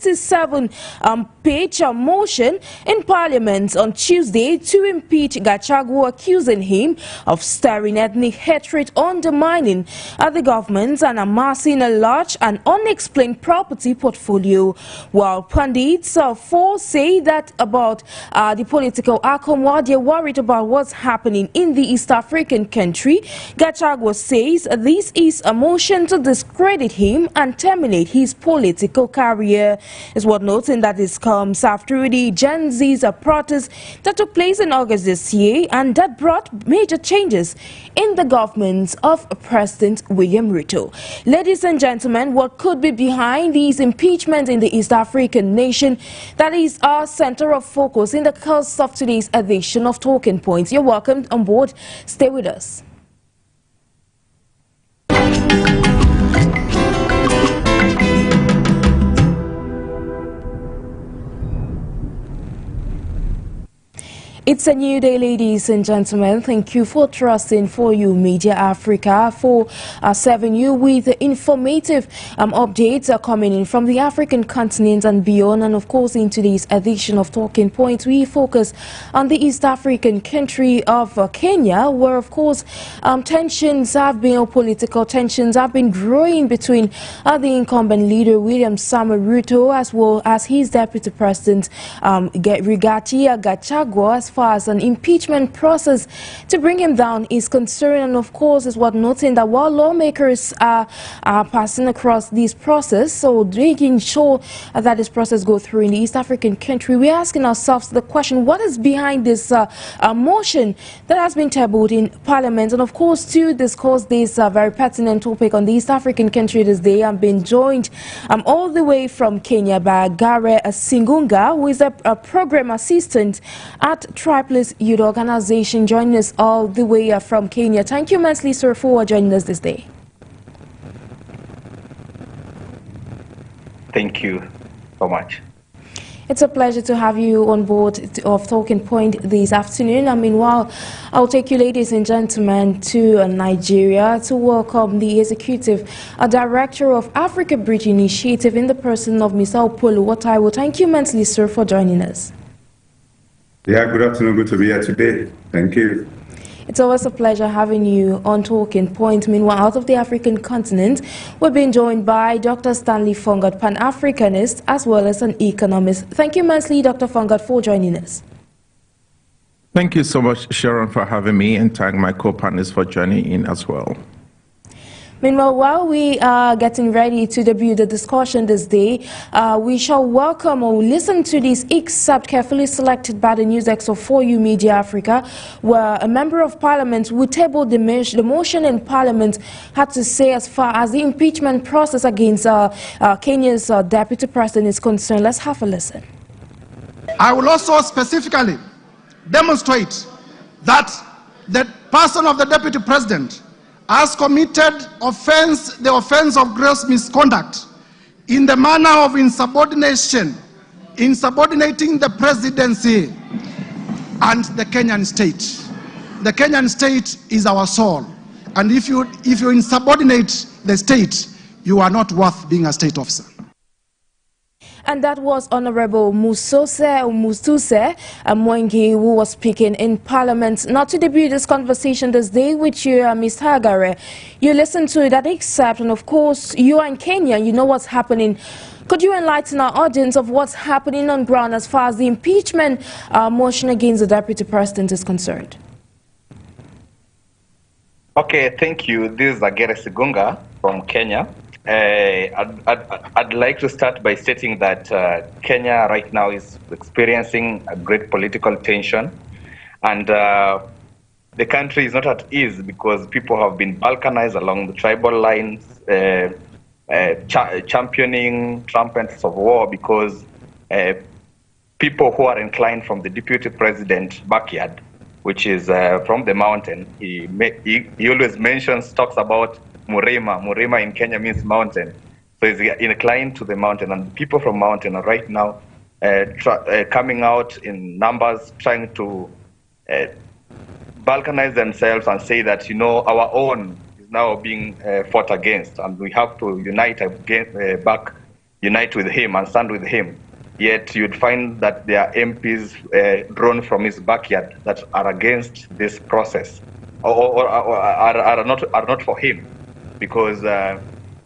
87-page motion in Parliament on Tuesday to impeach Gachagua, accusing him of stirring ethnic hatred, undermining the government and amassing a large and unexplained property portfolio. While pundits say that about the political outcome, while they're worried about what's happening in the East African country, Gachagua says this is a motion to discredit him and terminate his political career. It's worth noting that this comes after the Gen Z's protest that took place in August this year, and that brought major changes in the government of President William Ruto. Ladies and gentlemen, what could be behind these impeachments in the East African nation? That is our center of focus in the course of today's edition of Talking Points. You're welcome on board. Stay with us. It's a new day, ladies and gentlemen. Thank you for trusting For You Media Africa, for serving you with informative updates coming in from the African continent and beyond. And of course, in today's edition of Talking Points, we focus on the East African country of Kenya, where of course political tensions have been growing between the incumbent leader William Samuel Ruto as well as his deputy president Rigathi Gachagua, as far as an impeachment process to bring him down is concerned. And of course, it's worth noting that while lawmakers are passing across this process, so making sure that this process goes through in the East African country, we're asking ourselves the question, what is behind this motion that has been tabled in Parliament? And of course, to discuss this very pertinent topic on the East African country this day, I'm being joined all the way from Kenya by AGERE SIGUNGA, who is a program assistant at TRIBELESS Youth Organization, joining us all the way from Kenya. Thank you immensely, sir, for joining us this day. Thank you so much. It's a pleasure to have you on board of Talking Point this afternoon. And meanwhile, I'll take you, ladies and gentlemen, to Nigeria to welcome the Executive Director of Africa Bridge Initiative in the person of Mr. OPEOLUWA TAIWO. Thank you immensely, sir, for joining us. Yeah, good afternoon. Good to be here today. Thank you. It's always a pleasure having you on Talking Point. Meanwhile, out of the African continent, we're being joined by Dr. Stanley FONGOD, PAN-AFRICANIST, as well as an economist. Thank you immensely, Dr. FONGOD, for joining us. Thank you so much, Sharon, for having me, and thank my co-panelists for joining in as well. Meanwhile, while we are getting ready to debut the discussion this day, we shall welcome or listen to this excerpt carefully selected by the NJIX of For You Media Africa, where a member of parliament who tabled the motion in parliament had to say as far as the impeachment process against Kenya's deputy president is concerned. Let's have a listen. I will also specifically demonstrate that the person of the deputy president has committed the offense of gross misconduct in the manner of insubordination, insubordinating the presidency and the Kenyan state. The Kenyan state is our soul, and if you insubordinate the state, you are not worth being a state officer. And that was Honorable Mustuse Mwengi, who was speaking in Parliament. Now, to debut this conversation this day with you, Mr. AGERE, you listened to that excerpt, and of course, you are in Kenya, you know what's happening. Could you enlighten our audience of what's happening on ground as far as the impeachment motion against the deputy president is concerned? Okay, thank you. This is AGERE SIGUNGA from Kenya. I'd like to start by stating that Kenya right now is experiencing a great political tension, and the country is not at ease because people have been balkanized along the tribal lines, championing trumpets of war because people who are inclined from the deputy president backyard, which is from the mountain, he always talks about Murima. Murima in Kenya means mountain. So he's inclined to the mountain, and people from mountain are right now coming out in numbers, trying to balkanize themselves and say that, you know, our own is now being fought against, and we have to unite back unite with him and stand with him. Yet you'd find that there are MPs drawn from his backyard that are against this process, or are not for him, because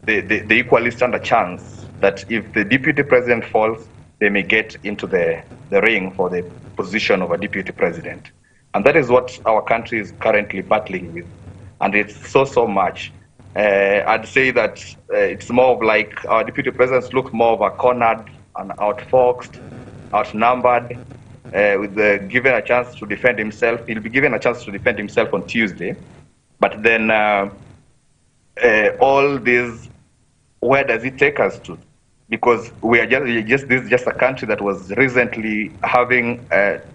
they equally stand a chance that if the deputy president falls, they may get into the ring for the position of a deputy president. And that is what our country is currently battling with. And it's so much. I'd say that it's more of like our deputy presidents look more of a cornered and outfoxed, outnumbered, given a chance to defend himself. He'll be given a chance to defend himself on Tuesday. But then all this, where does it take us to? Because we are this is just a country that was recently having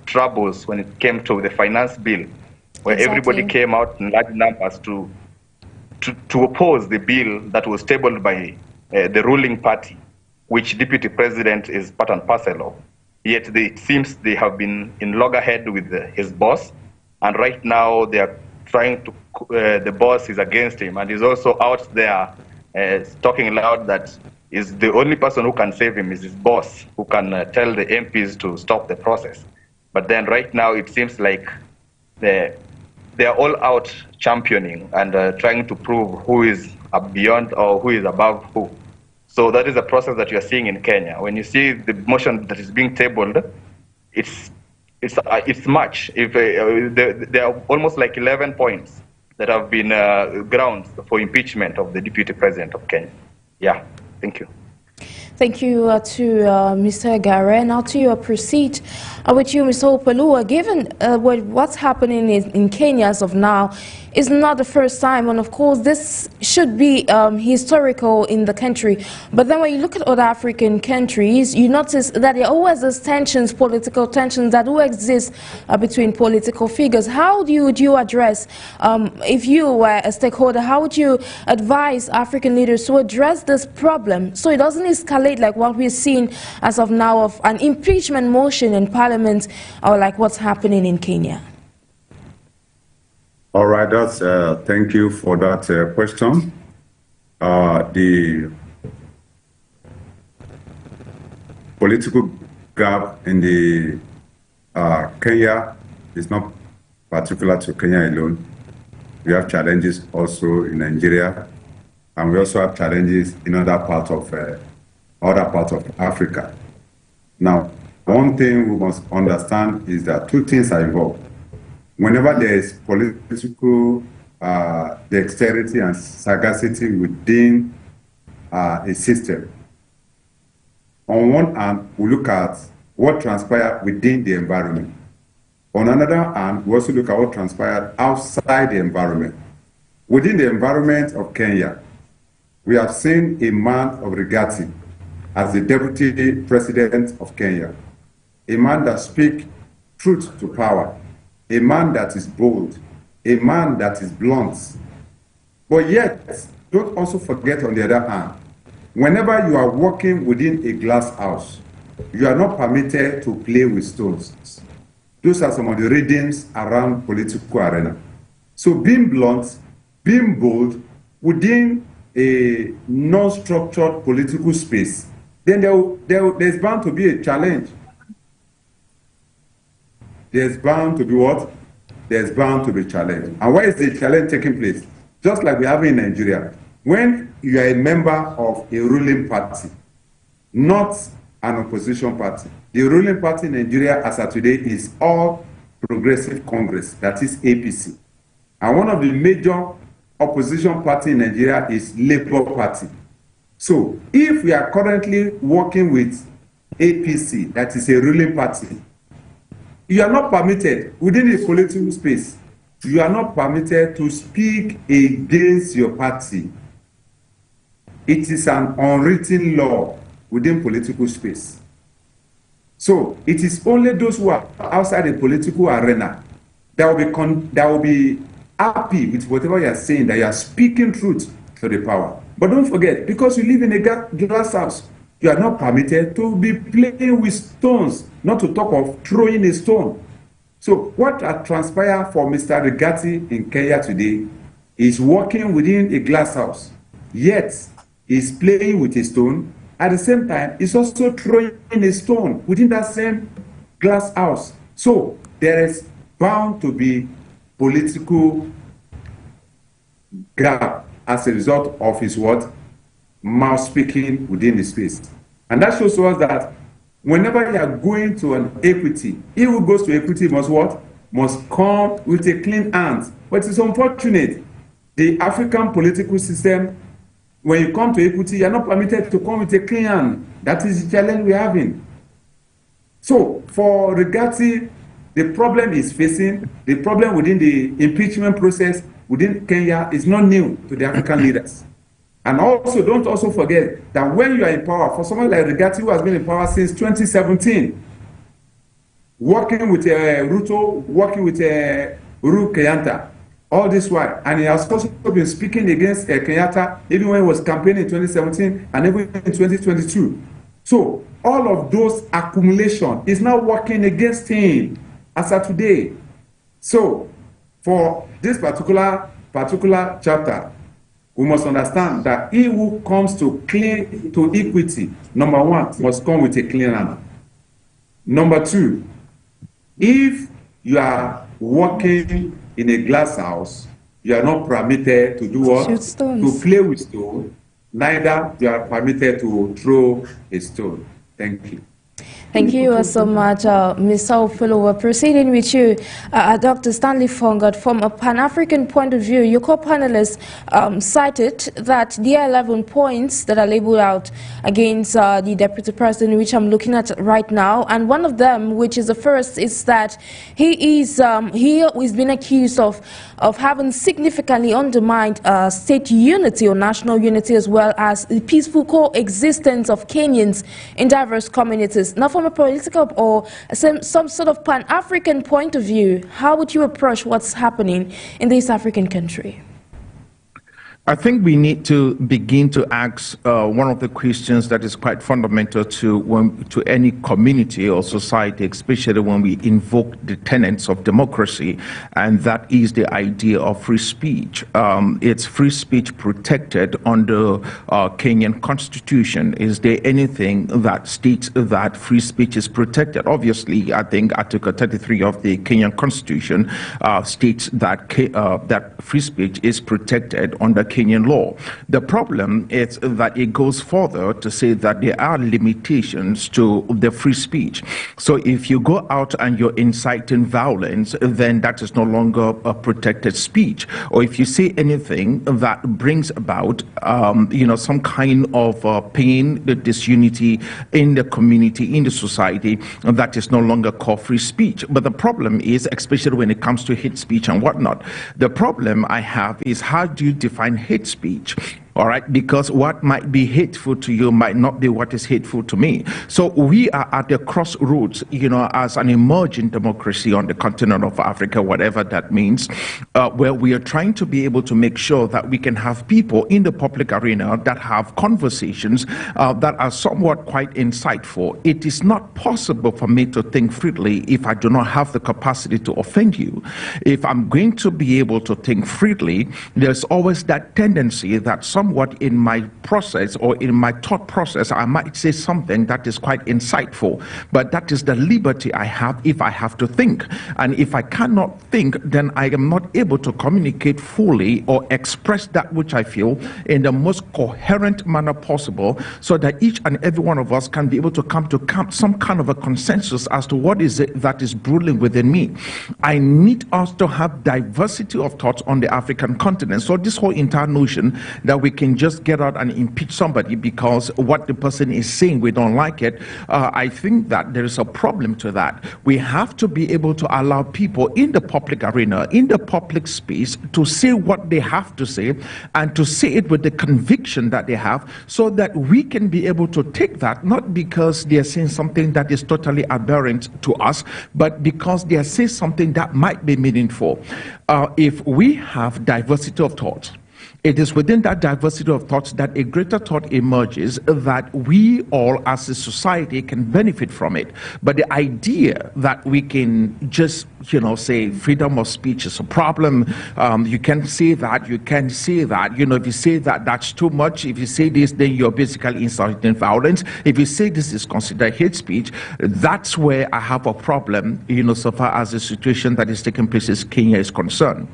troubles when it came to the finance bill, where everybody came out in large numbers to oppose the bill that was tabled by the ruling party, which deputy president is part and parcel of. Yet it seems they have been in loggerhead with his boss, and right now they are trying to, the boss is against him, and he's also out there talking loud that is the only person who can save him is his boss, who can tell the MPs to stop the process. But then right now it seems like they are all out championing and trying to prove who is beyond or who is above who. So that is a process that you are seeing in Kenya. When you see the motion that is being tabled, it's much. If there are almost like 11 points that have been grounds for impeachment of the deputy president of Kenya. Yeah, thank you. Thank you to Mr. AGERE. Now to proceed with you, Mr. OPEOLUWA. Given what's happening in Kenya as of now, is not the first time, and of course this should be historical in the country. But then when you look at other African countries, you notice that there always is tensions, political tensions that do exist between political figures. How do you address, if you were a stakeholder, how would you advise African leaders to address this problem so it doesn't escalate like what we're seeing as of now of an impeachment motion in Parliament, or like what's happening in Kenya? All right, that's thank you for that question. The political gap in the Kenya is not particular to Kenya alone. We have challenges also in Nigeria, and we also have challenges in other parts of Africa. Now, one thing we must understand is that two things are involved. Whenever there is political dexterity and sagacity within a system, on one hand, we look at what transpired within the environment. On another hand, we also look at what transpired outside the environment. Within the environment of Kenya, we have seen a man of Rigathi as the deputy president of Kenya, a man that speaks truth to power, a man that is bold, a man that is blunt. But yet, don't also forget on the other hand, whenever you are working within a glass house, you are not permitted to play with stones. Those are some of the readings around political arena. So being blunt, being bold, within a non-structured political space, then there's bound to be a challenge. There's bound to be what? There's bound to be challenge. And where is the challenge taking place? Just like we have in Nigeria. When you are a member of a ruling party, not an opposition party. The ruling party in Nigeria as of today is All Progressive Congress, that is APC. And one of the major opposition party in Nigeria is Labour Party. So if we are currently working with APC, that is a ruling party, you are not permitted, within a political space, you are not permitted to speak against your party. It is an unwritten law within political space. So it is only those who are outside the political arena that will be happy with whatever you are saying, that you are speaking truth to the power. But don't forget, because you live in a glass house, you are not permitted to be playing with stones, not to talk of throwing a stone. So what has transpired for Mr. Rigathi in Kenya today is working within a glass house, yet he's playing with a stone, at the same time, is also throwing a stone within that same glass house. So there is bound to be political gap as a result of his what? Mouth speaking within the space. And that shows us that whenever you are going to an equity, he who goes to equity must what? Must come with a clean hand. But it's unfortunate. The African political system, when you come to equity, you are not permitted to come with a clean hand. That is the challenge we are having. So for Rigathi, the problem is facing, the problem within the impeachment process within Kenya is not new to the African leaders. And also, don't also forget that when you are in power, for someone like Rigathi, who has been in power since 2017, working with Ruto, working with Uhuru Kenyatta, all this while, and he has also been speaking against Kenyatta, even when he was campaigning in 2017 and even in 2022. So all of those accumulation is now working against him as of today. So for this particular chapter, we must understand that he who comes to equity, number one, must come with a clean hand. Number two, if you are working in a glass house, you are not permitted to do what? To play with stone. Neither you are permitted to throw a stone. Thank you. Thank you so much, Ms. OPEOLUWA. Proceeding with you, Dr. Stanley FONGOD, from a Pan-African point of view, your co-panelists cited that there are 11 points that are labeled out against the Deputy President, which I'm looking at right now. And one of them, which is the first, is that he is being accused of having significantly undermined state unity or national unity, as well as the peaceful coexistence of Kenyans in diverse communities. Now, from a political or some sort of Pan-African point of view, how would you approach what's happening in this African country? I think we need to begin to ask one of the questions that is quite fundamental to any community or society, especially when we invoke the tenets of democracy, and that is the idea of free speech. It's free speech protected under Kenyan Constitution. Is there anything that states that free speech is protected? Obviously, I think Article 33 of the Kenyan Constitution states that that free speech is protected under Kenyan law. The problem is that it goes further to say that there are limitations to the free speech. So if you go out and you're inciting violence, then that is no longer a protected speech. Or if you say anything that brings about, some kind of pain, disunity in the community, in the society, that is no longer called free speech. But the problem is, especially when it comes to hate speech and whatnot, the problem I have is, how do you define hate speech? All right, because what might be hateful to you might not be what is hateful to me. So we are at the crossroads, as an emerging democracy on the continent of Africa, whatever that means, where we are trying to be able to make sure that we can have people in the public arena that have conversations that are somewhat quite insightful. It is not possible for me to think freely if I do not have the capacity to offend you. If I'm going to be able to think freely, there's always that tendency that somewhat in my process or in my thought process, I might say something that is quite insightful, but that is the liberty I have if I have to think. And if I cannot think, then I am not able to communicate fully or express that which I feel in the most coherent manner possible, so that each and every one of us can be able to come to some kind of a consensus as to what is it that is brewing within me. I need us to have diversity of thoughts on the African continent. So this whole entire notion that we can just get out and impeach somebody because what the person is saying we don't like it, I think that there is a problem to that. We have to be able to allow people in the public arena, in the public space, to say what they have to say, and to say it with the conviction that they have, so that we can be able to take that, not because they are saying something that is totally aberrant to us, but because they are saying something that might be meaningful. If we have diversity of thought, it is within that diversity of thoughts that a greater thought emerges that we all as a society can benefit from it. But the idea that we can just, say freedom of speech is a problem, you can say that, you can say that, if you say that, that's too much. If you say this, then you're basically inciting violence. If you say this is considered hate speech, that's where I have a problem, so far as the situation that is taking place in Kenya is concerned.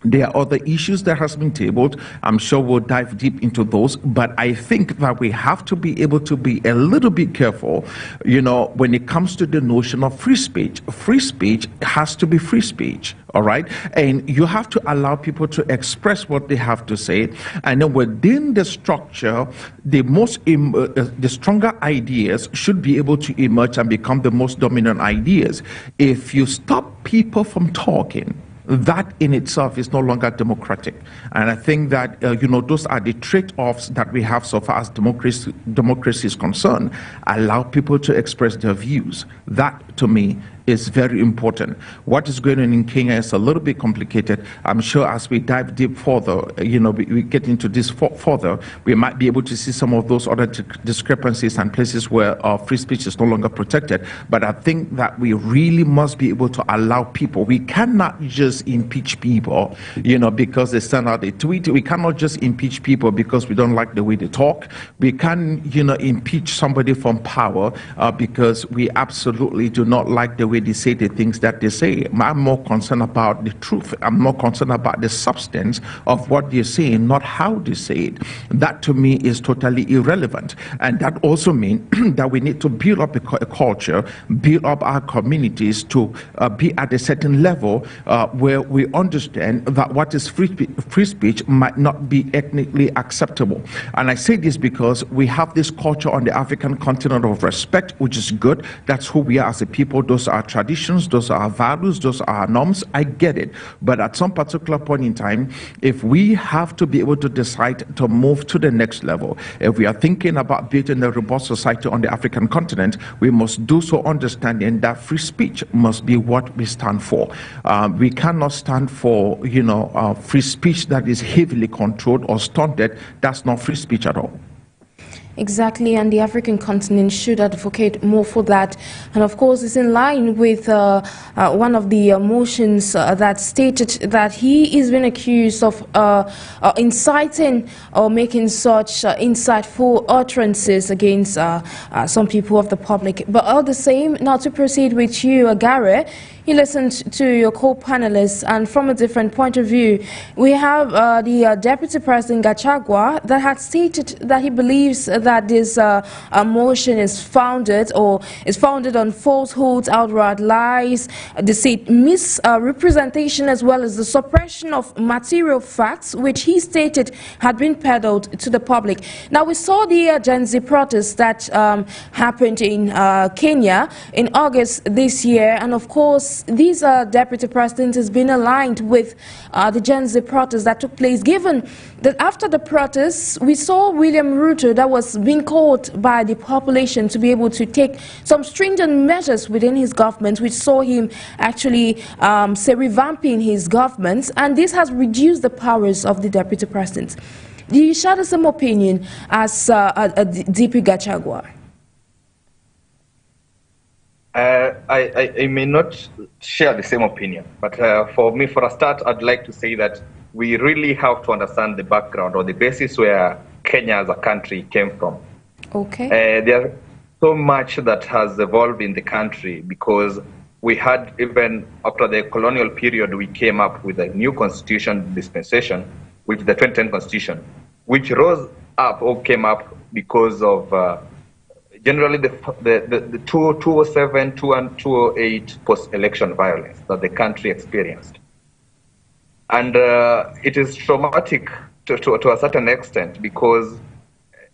There are other issues that has been tabled. I'm sure we'll dive deep into those, but I think that we have to be able to be a little bit careful, when it comes to the notion of free speech. Free speech has to be free speech, all right? And you have to allow people to express what they have to say, and then within the structure, the stronger ideas should be able to emerge and become the most dominant ideas. If you stop people from talking, that in itself is no longer democratic. And I think that, those are the trade-offs that we have so far as democracy is concerned. Allow people to express their views. That, to me, is very important. What is going on in Kenya is a little bit complicated. I'm sure as we dive deep further, we get into this further, we might be able to see some of those other discrepancies and places where free speech is no longer protected. But I think that we really must be able to allow people. We cannot just impeach people, because they send out a tweet. We cannot just impeach people because we don't like the way they talk. We can, impeach somebody from power because we absolutely do not like the way they say the things that they say. I'm more concerned about the truth. I'm more concerned about the substance of what they're saying, not how they say it. That to me is totally irrelevant. And that also means that we need to build up a culture, build up our communities to be at a certain level where we understand that what is free speech might not be ethnically acceptable. And I say this because we have this culture on the African continent of respect, which is good. That's who we are as a people. Those are traditions, those are our values, those are our norms. I get it. But at some particular point in time, if we have to be able to decide to move to the next level, if we are thinking about building a robust society on the African continent, we must do so understanding that free speech must be what we stand for. We cannot stand for, free speech that is heavily controlled or stunted. That's not free speech at all. Exactly, and the African continent should advocate more for that. And of course, it's in line with one of the motions that stated that he is being accused of inciting or making such insightful utterances against some people of the public. But all the same, now to proceed with you, AGERE, you listened to your co-panelists, and from a different point of view, we have the Deputy President Gachagua that had stated that he believes that this motion is founded on falsehoods, outright lies, deceit, misrepresentation, as well as the suppression of material facts, which he stated had been peddled to the public. Now, we saw the Gen Z protests that happened in Kenya in August this year, and of course, these Deputy President has been aligned with the Gen Z protests that took place, given that after the protests, we saw William Ruto that was being called by the population to be able to take some stringent measures within his government, which saw him actually say revamping his government, and this has reduced the powers of the Deputy President. Do you share the same opinion as DP Gachagua? I may not share the same opinion, but for a start, I'd like to say that we really have to understand the background or the basis where Kenya as a country came from. Okay. There's so much that has evolved in the country because we had, even after the colonial period, we came up with a new constitution dispensation, which the 2010 constitution, which rose up or came up because of generally the 2007, 2008 post-election violence that the country experienced. And it is traumatic to a certain extent because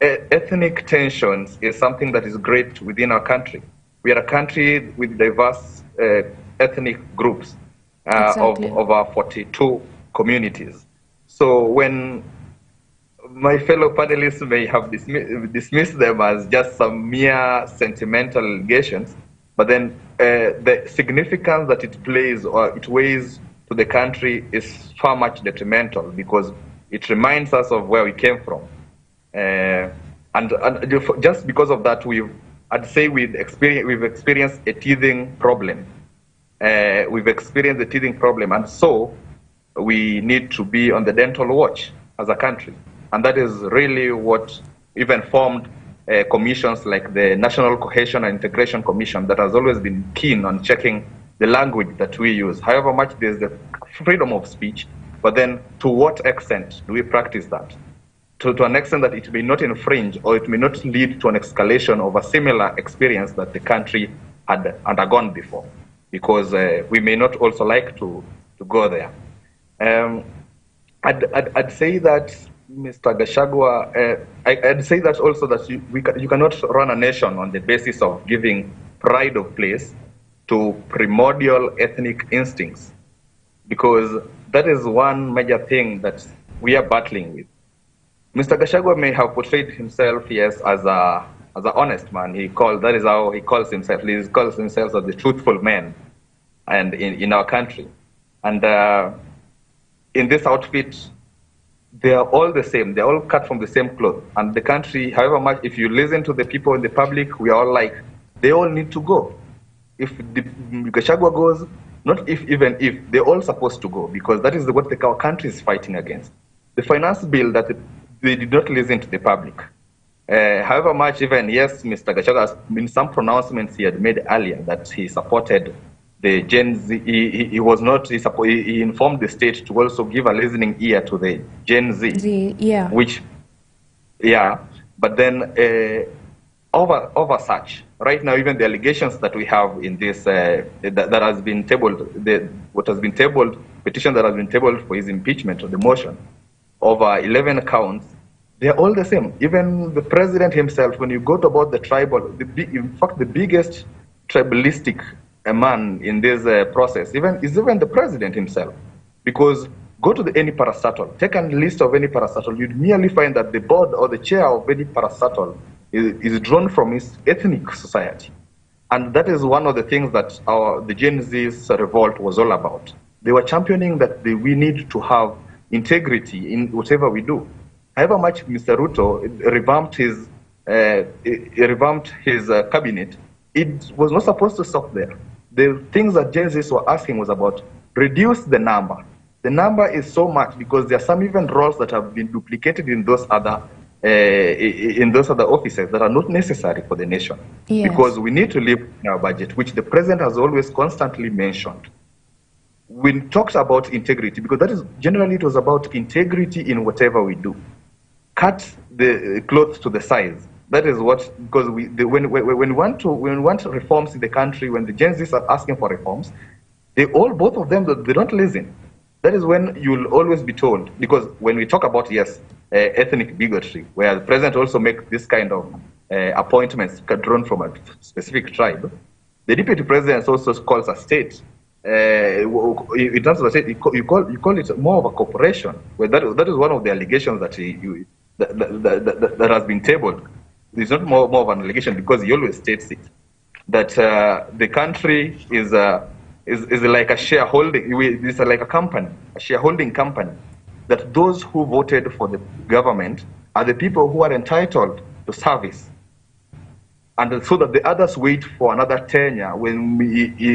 ethnic tensions is something that is great within our country. We are a country with diverse ethnic groups Exactly. of our 42 communities. So when my fellow panelists may have dismissed them as just some mere sentimental allegations, but then the significance that it plays or it weighs to the country is far much detrimental because It reminds us of where we came from. And just because of that, I'd say we've experienced a teething problem. We've experienced a teething problem, and so we need to be on the dental watch as a country. And that is really what even formed commissions like the National Cohesion and Integration Commission that has always been keen on checking the language that we use. However much there's the freedom of speech, but then to what extent do we practice that? To an extent that it may not infringe or it may not lead to an escalation of a similar experience that the country had undergone before, because we may not also like to go there. I'd say that, Mr. Gachagua, I'd say that also that you cannot run a nation on the basis of giving pride of place to primordial ethnic instincts, because that is one major thing that we are battling with. Mr. Gachagua may have portrayed himself, yes, as an honest man. That is how he calls himself. He calls himself as the truthful man, and in our country. And in this outfit, they are all the same. They're all cut from the same cloth. And the country, however much, if you listen to the people in the public, we are all like, they all need to go. If Gachagua goes, not if, even if, they're all supposed to go, because that is what our country is fighting against. The finance bill that they did not listen to the public. However much, even, yes, Mr. Gachagua, in some pronouncements he had made earlier that he supported the Gen Z, he informed the state to also give a listening ear to the Gen Z, yeah. Which, yeah, but then over such, right now, even the allegations that we have in this, that has been tabled, petition that has been tabled for his impeachment or the motion, over 11 counts, they're all the same. Even the president himself, when you go to about the tribal, in fact, the biggest tribalistic man in this process is even the president himself. Because go to any parastatal, take a list of any parastatal, you'd merely find that the board or the chair of any parastatal is drawn from his ethnic society. And that is one of the things that the Gen Z's revolt was all about. They were championing that we need to have integrity in whatever we do. However much Mr. Ruto revamped his cabinet, it was not supposed to stop there. The things that Gen Zs were asking was about reduce the number. The number is so much because there are some even roles that have been duplicated in those other offices that are not necessary for the nation. Yes. Because we need to live in our budget, which the president has always constantly mentioned. We talked about integrity because that is generally it was about integrity in whatever we do. Cut the clothes to the size. That is what, because when we want reforms in the country, when the Gen Zs are asking for reforms, both of them, they don't listen. That is when you'll always be told, because when we talk about, yes, ethnic bigotry, where the president also makes this kind of appointments drawn from a specific tribe, the deputy president also calls a state. In terms of the state, you call it more of a corporation. Where that is one of the allegations that has been tabled. It's not more of an allegation because he always states it, that the country is like a shareholding. It's like a shareholding company. That those who voted for the government are the people who are entitled to service. And so that the others wait for another tenure. When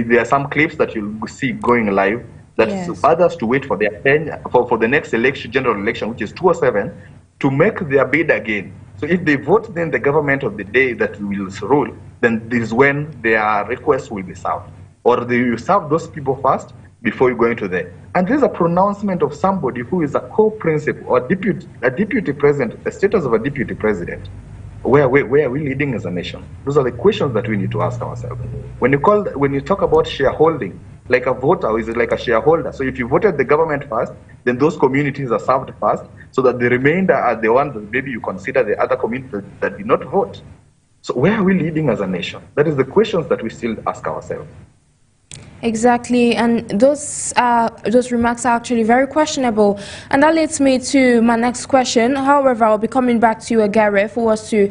there are some clips that you'll see going live, that yes, others to wait for their tenure, for the next election, general election, which is 2007, to make their bid again. So if they vote then the government of the day that will rule, then this is when their request will be served. Or you serve those people first before you go into there. And this is a pronouncement of somebody who is a co-principal or a deputy president, the status of a deputy president. Where are we leading as a nation? Those are the questions that we need to ask ourselves. When you talk about shareholding, like a voter, is it like a shareholder? So if you voted the government first, then those communities are served first, so that the remainder are the ones that maybe you consider the other communities that did not vote. So where are we leading as a nation? That is the questions that we still ask ourselves. Exactly, and those remarks are actually very questionable, and that leads me to my next question. However, I'll be coming back to you, AGERE, for us to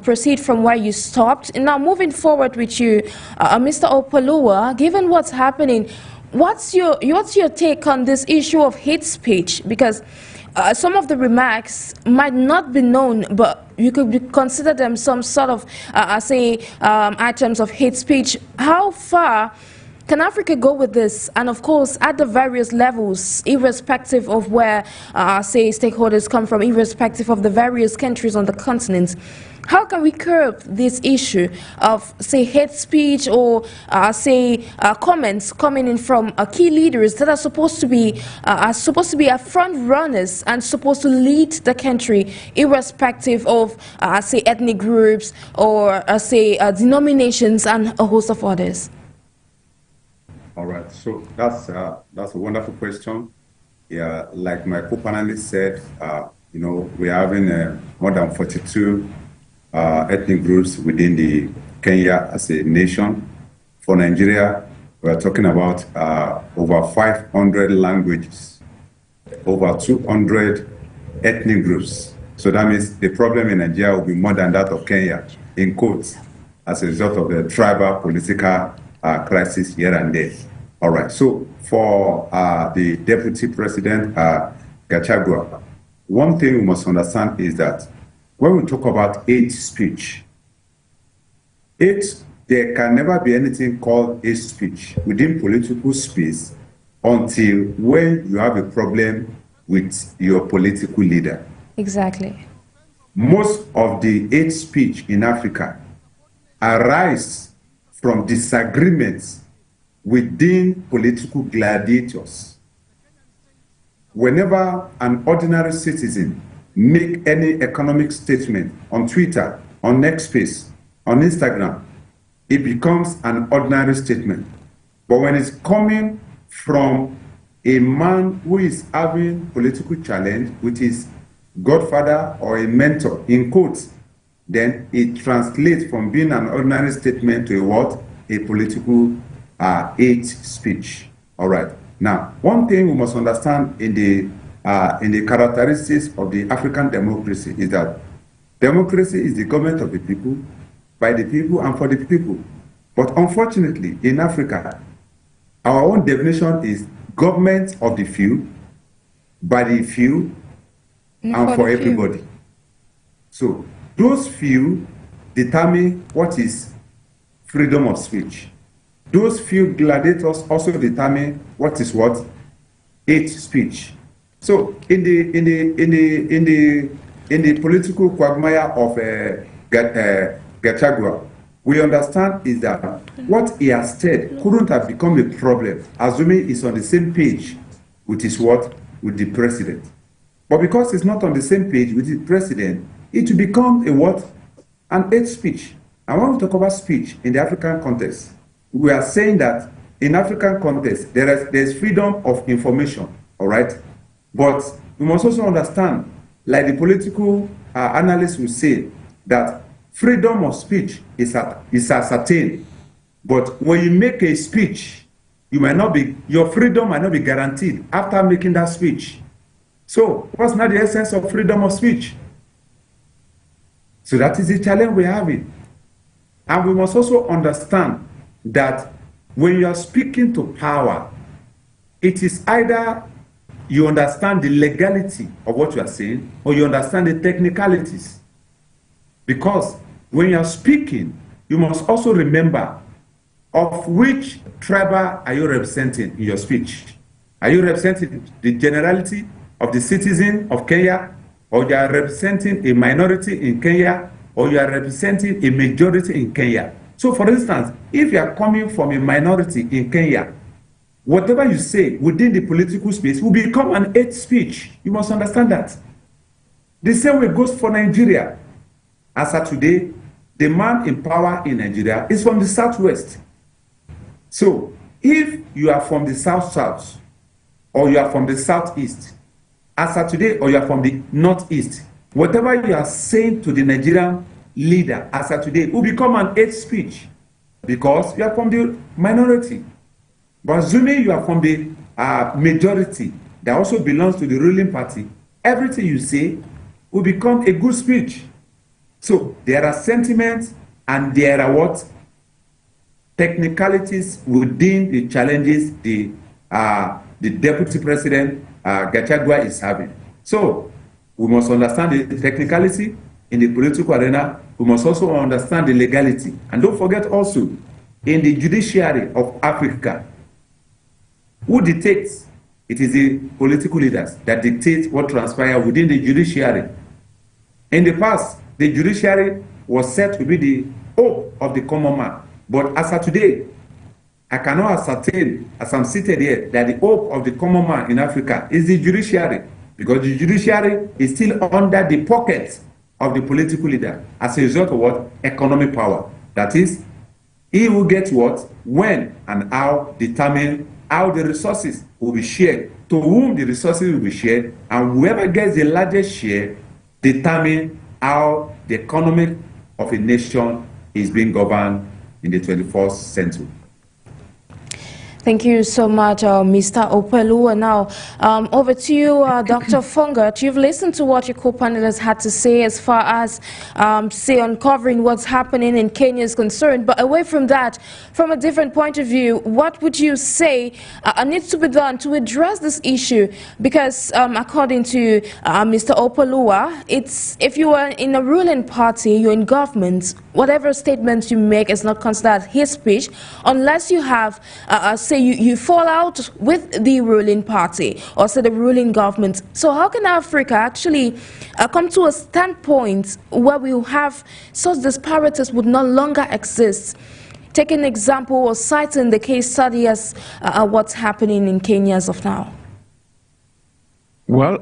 proceed from where you stopped. And now, moving forward with you, Mr. OPEOLUWA, given what's happening, what's your take on this issue of hate speech? Because some of the remarks might not be known, but you could consider them some sort of, items of hate speech. How far can Africa go with this? And of course, at the various levels, irrespective of where, stakeholders come from, irrespective of the various countries on the continent, how can we curb this issue of, hate speech or, comments coming in from key leaders that are supposed to be our front runners and supposed to lead the country, irrespective of, ethnic groups or, denominations and a host of others? All right, so that's a wonderful question. Yeah, like my co-panelist said, we're having more than 42 ethnic groups within the Kenya as a nation. For Nigeria, we're talking about over 500 languages, over 200 ethnic groups. So that means the problem in Nigeria will be more than that of Kenya, in quotes, as a result of the tribal political crisis here and there. All right, so for the Deputy President, Gachagua, one thing we must understand is that when we talk about hate speech, there can never be anything called hate speech within political space until when you have a problem with your political leader. Exactly. Most of the hate speech in Africa arise from disagreements within political gladiators. Whenever an ordinary citizen make any economic statement on Twitter, on Nextpace, on Instagram, it becomes an ordinary statement. But when it's coming from a man who is having political challenge with his godfather or a mentor, in quotes, then it translates from being an ordinary statement to a what? A political hate speech. All right. Now, one thing we must understand in the characteristics of the African democracy is that democracy is the government of the people, by the people, and for the people. But unfortunately, in Africa, our own definition is government of the few, by the few, and for everybody. So those few determine what is freedom of speech. Those few gladiators also determine what is what? Hate speech. So in the political quagmire of Gachagua, we understand is that what he has said couldn't have become a problem, assuming he's on the same page with his what? With the president. But because he's not on the same page with the president, it will become a what? An hate speech. And when we talk about speech in the African context, we are saying that in African context, there's freedom of information, all right? But we must also understand, like the political analysts will say, that freedom of speech is ascertained. But when you make a speech, your freedom might not be guaranteed after making that speech. So what's not the essence of freedom of speech? So that is the challenge we're having. And we must also understand that when you are speaking to power, it is either you understand the legality of what you are saying or you understand the technicalities. Because when you are speaking, you must also remember of which tribe are you representing in your speech. Are you representing the generality of the citizen of Kenya, or you are representing a minority in Kenya, or you are representing a majority in Kenya? So for instance, if you are coming from a minority in Kenya, whatever you say within the political space will become an hate speech. You must understand that. The same way goes for Nigeria. As of today, the man in power in Nigeria is from the southwest. So if you are from the south-south, or you are from the southeast, as of today, or you are from the northeast, whatever you are saying to the Nigerian leader as of today will become an hate speech because you are from the minority. But assuming you are from the majority that also belongs to the ruling party, everything you say will become a good speech. So there are sentiments and there are what? Technicalities within the challenges the Deputy President Gachagua is having. So we must understand the technicality in the political arena. We must also understand the legality. And don't forget also, in the judiciary of Africa, who dictates? It is the political leaders that dictate what transpires within the judiciary. In the past, the judiciary was said to be the hope of the common man. But as of today, I cannot ascertain, as I'm seated here, that the hope of the common man in Africa is the judiciary, because the judiciary is still under the pocket of the political leader as a result of what? Economic power. That is, he who gets what, when, and how determine how the resources will be shared, to whom the resources will be shared, and whoever gets the largest share determine how the economy of a nation is being governed in the 21st century. Thank you so much, Mr. OPEOLUWA. Now, over to you, Dr. FONGOD. You've listened to what your co-panelists had to say as far as, say, uncovering what's happening in Kenya is concerned. But away from that, from a different point of view, what would you say needs to be done to address this issue? Because according to Mr. OPEOLUWA, if you are in a ruling party, you're in government, whatever statements you make is not considered hate speech unless you have, say, you fall out with the ruling party or say the ruling government. So how can Africa actually come to a standpoint where we have such disparities would no longer exist? Take an example or citing the case study as what's happening in Kenya as of now. Well,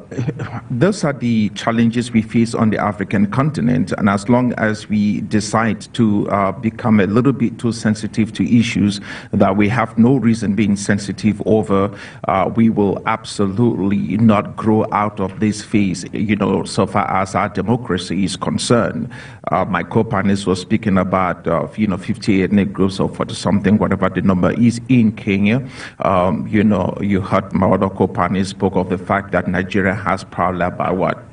those are the challenges we face on the African continent, and as long as we decide to become a little bit too sensitive to issues that we have no reason being sensitive over, we will absolutely not grow out of this phase, you know, so far as our democracy is concerned. My co-panelist was speaking about, 50 ethnic groups or 40-something, whatever the number is in Kenya. You heard my other co-panelist spoke of the fact that Nigeria has probably about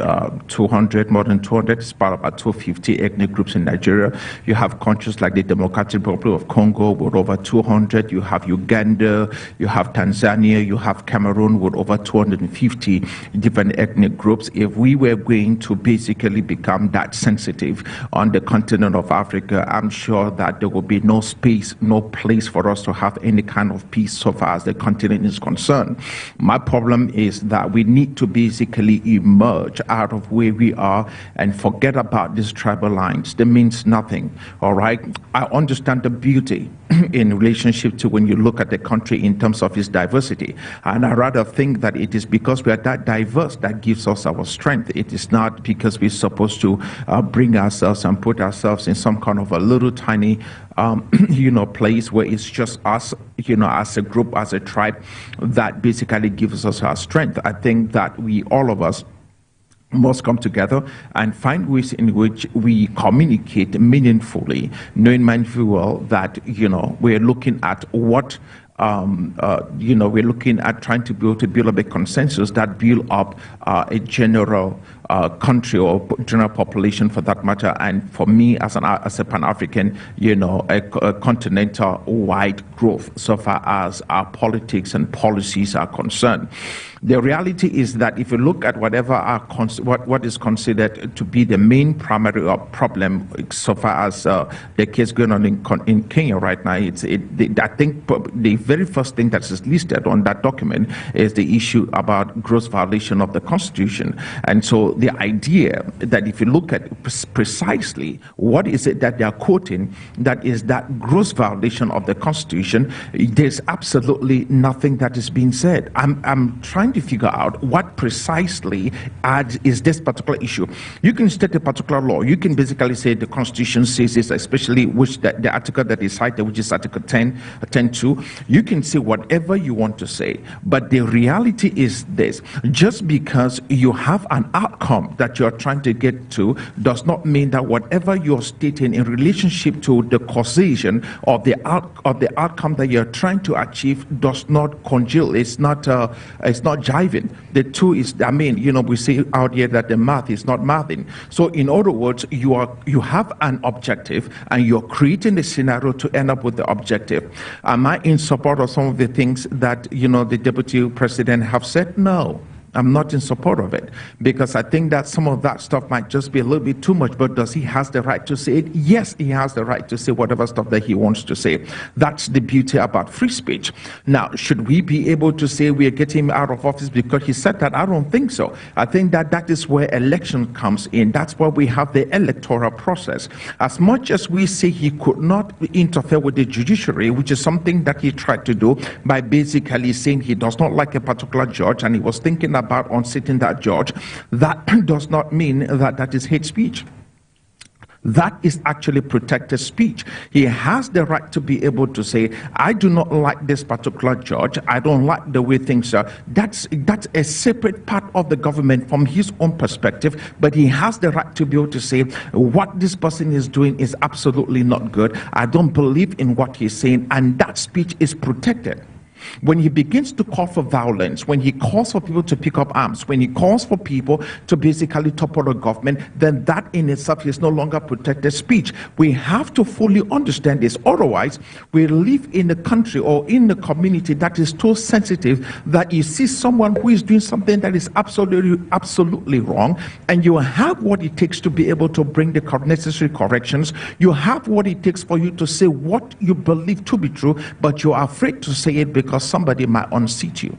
200, more than 200, it's about 250 ethnic groups in Nigeria. You have countries like the Democratic Republic of Congo with over 200. You have Uganda, you have Tanzania, you have Cameroon with over 250 different ethnic groups. If we were going to basically become that sensitive on the continent of Africa, I'm sure that there will be no space, no place for us to have any kind of peace so far as the continent is concerned. My problem is that we need to basically emerge out of where we are and forget about these tribal lines. That means nothing, all right? I understand the beauty in relationship to when you look at the country in terms of its diversity, and I rather think that it is because we are that diverse that gives us our strength. It is not because we're supposed to bring ourselves and put ourselves in some kind of a little tiny place where it's just us, as a group, as a tribe, that basically gives us our strength. I think that all of us must come together and find ways in which we communicate meaningfully, knowing mindfully well that, we're looking at what we're looking at trying to build up a consensus that build up a general country or general population for that matter. And for me, as a Pan-African, a continental wide growth so far as our politics and policies are concerned. The reality is that if you look at whatever what is considered to be the main primary problem so far as the case going on in Kenya right now, I think the very first thing that is listed on that document is the issue about gross violation of the Constitution. And so the idea that if you look at precisely what is it that they are quoting, that is that gross violation of the Constitution, there's absolutely nothing that is being said. I'm trying to figure out what precisely is this particular issue. You can state a particular law. You can basically say the Constitution says this, especially which the article that is cited, which is Article 10.2. You can say whatever you want to say, but the reality is this: just because you have an outcome that you're trying to get to does not mean that whatever you're stating in relationship to the causation of the outcome that you're trying to achieve does not congeal. It's not jiving. The two is, we say out here that the math is not mathing. So in other words, you have an objective and you're creating a scenario to end up with the objective. Am I in support of some of the things that the Deputy President have said? No. I'm not in support of it, because I think that some of that stuff might just be a little bit too much. But does he has the right to say it? Yes, he has the right to say whatever stuff that he wants to say. That's the beauty about free speech. Now, should we be able to say we are getting him out of office because he said that? I don't think so. I think that that is where election comes in. That's why we have the electoral process. As much as we say he could not interfere with the judiciary, which is something that he tried to do by basically saying he does not like a particular judge and he was thinking about unseating that judge, that does not mean that that is hate speech. That is actually protected speech. He has the right to be able to say, I do not like this particular judge, I don't like the way things are. That's a separate part of the government from his own perspective, but he has the right to be able to say, what this person is doing is absolutely not good. I don't believe in what he's saying, and that speech is protected. When he begins to call for violence, when he calls for people to pick up arms, when he calls for people to basically topple the government, then that in itself is no longer protected speech. We have to fully understand this. Otherwise, we live in a country or in a community that is too sensitive that you see someone who is doing something that is absolutely wrong, and you have what it takes to be able to bring the necessary corrections. You have what it takes for you to say what you believe to be true, but you are afraid to say it because somebody might unseat you.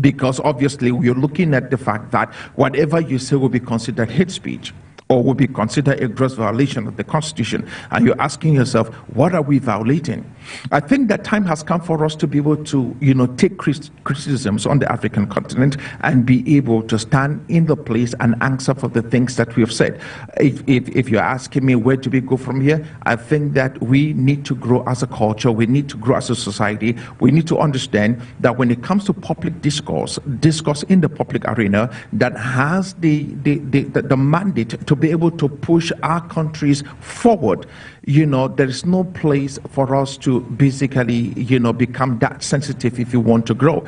Because obviously you're looking at the fact that whatever you say will be considered hate speech or will be considered a gross violation of the Constitution. And you're asking yourself, what are we violating? I think that time has come for us to be able to, take criticisms on the African continent and be able to stand in the place and answer for the things that we have said. If you're asking me where do we go from here, I think that we need to grow as a culture, we need to grow as a society, we need to understand that when it comes to public discourse in the public arena that has the mandate to be able to push our countries forward, there is no place for us to basically, become that sensitive if you want to grow,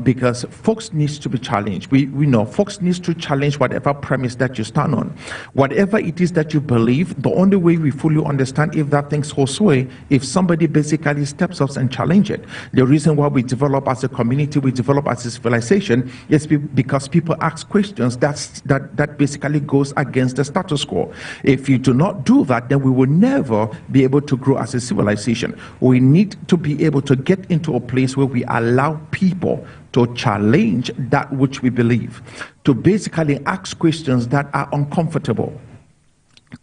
because folks needs to be challenged. We know folks needs to challenge whatever premise that you stand on. Whatever it is that you believe, the only way we fully understand if that thing holds sway, if somebody basically steps up and challenge it. The reason why we develop as a community, we develop as a civilization, is because people ask questions that basically goes against the status quo. If you do not do that, then we will never be able to grow as a civilization. We need to be able to get into a place where we allow people to challenge that which we believe, to basically ask questions that are uncomfortable,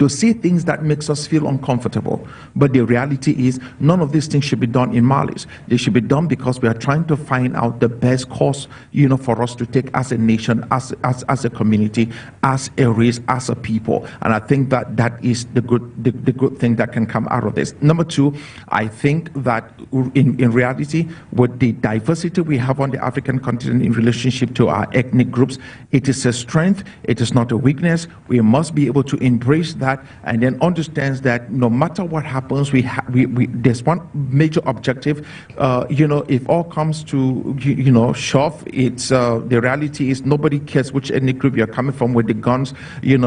to see things that makes us feel uncomfortable. But the reality is none of these things should be done in malice. They should be done because we are trying to find out the best course, for us to take as a nation, as a community, as a race, as a people. And I think that is the good thing that can come out of this. Number two, I think that in reality, with the diversity we have on the African continent in relationship to our ethnic groups, it is a strength, it is not a weakness. We must be able to embrace that and then understands that no matter what happens, there's one major objective. If all comes to shove, it's the reality is nobody cares which ethnic group you're coming from, where the guns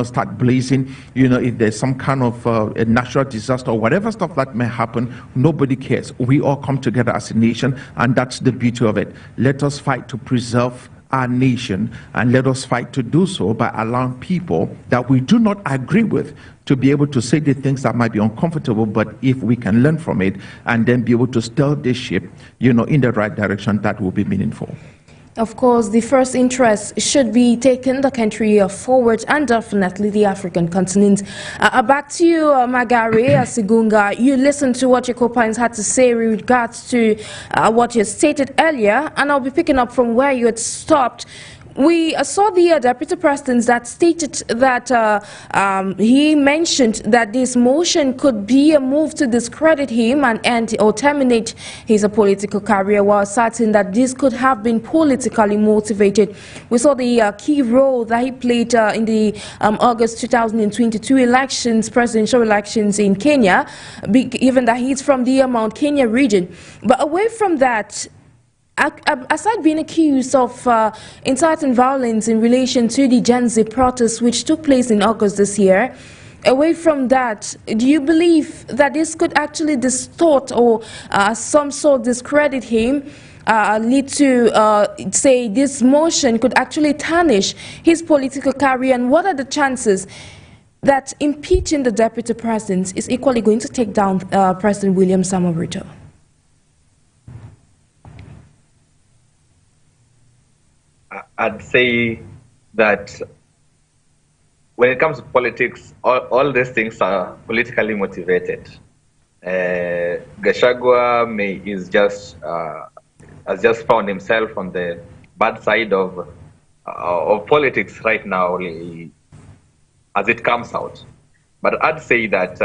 start blazing. If there's some kind of a natural disaster or whatever stuff that may happen, nobody cares. We all come together as a nation, and that's the beauty of it. Let us fight to preserve our nation, and let us fight to do so by allowing people that we do not agree with to be able to say the things that might be uncomfortable, but if we can learn from it and then be able to steer this ship, in the right direction, that will be meaningful. Of course, the first interest should be taking the country forward, and definitely the African continent. Back to you, Magare SIGUNGA. You listened to what your co-pilot had to say with regards to what you stated earlier, and I'll be picking up from where you had stopped. We saw the deputy president that stated that he mentioned that this motion could be a move to discredit him and end or terminate his political career, while citing that this could have been politically motivated. We saw the key role that he played in the August 2022 elections, presidential elections in Kenya, given that he's from the Mount Kenya region. But away from that, aside being accused of inciting violence in relation to the Gen Z protests which took place in August this year, Away from that, do you believe that this could actually distort or some sort discredit him, lead to, say, this motion could actually tarnish his political career? And what are the chances that impeaching the deputy president is equally going to take down President William Samoei Ruto? I'd say that when it comes to politics, all these things are politically motivated. Gachagua has just found himself on the bad side of politics right now, as it comes out. But I'd say that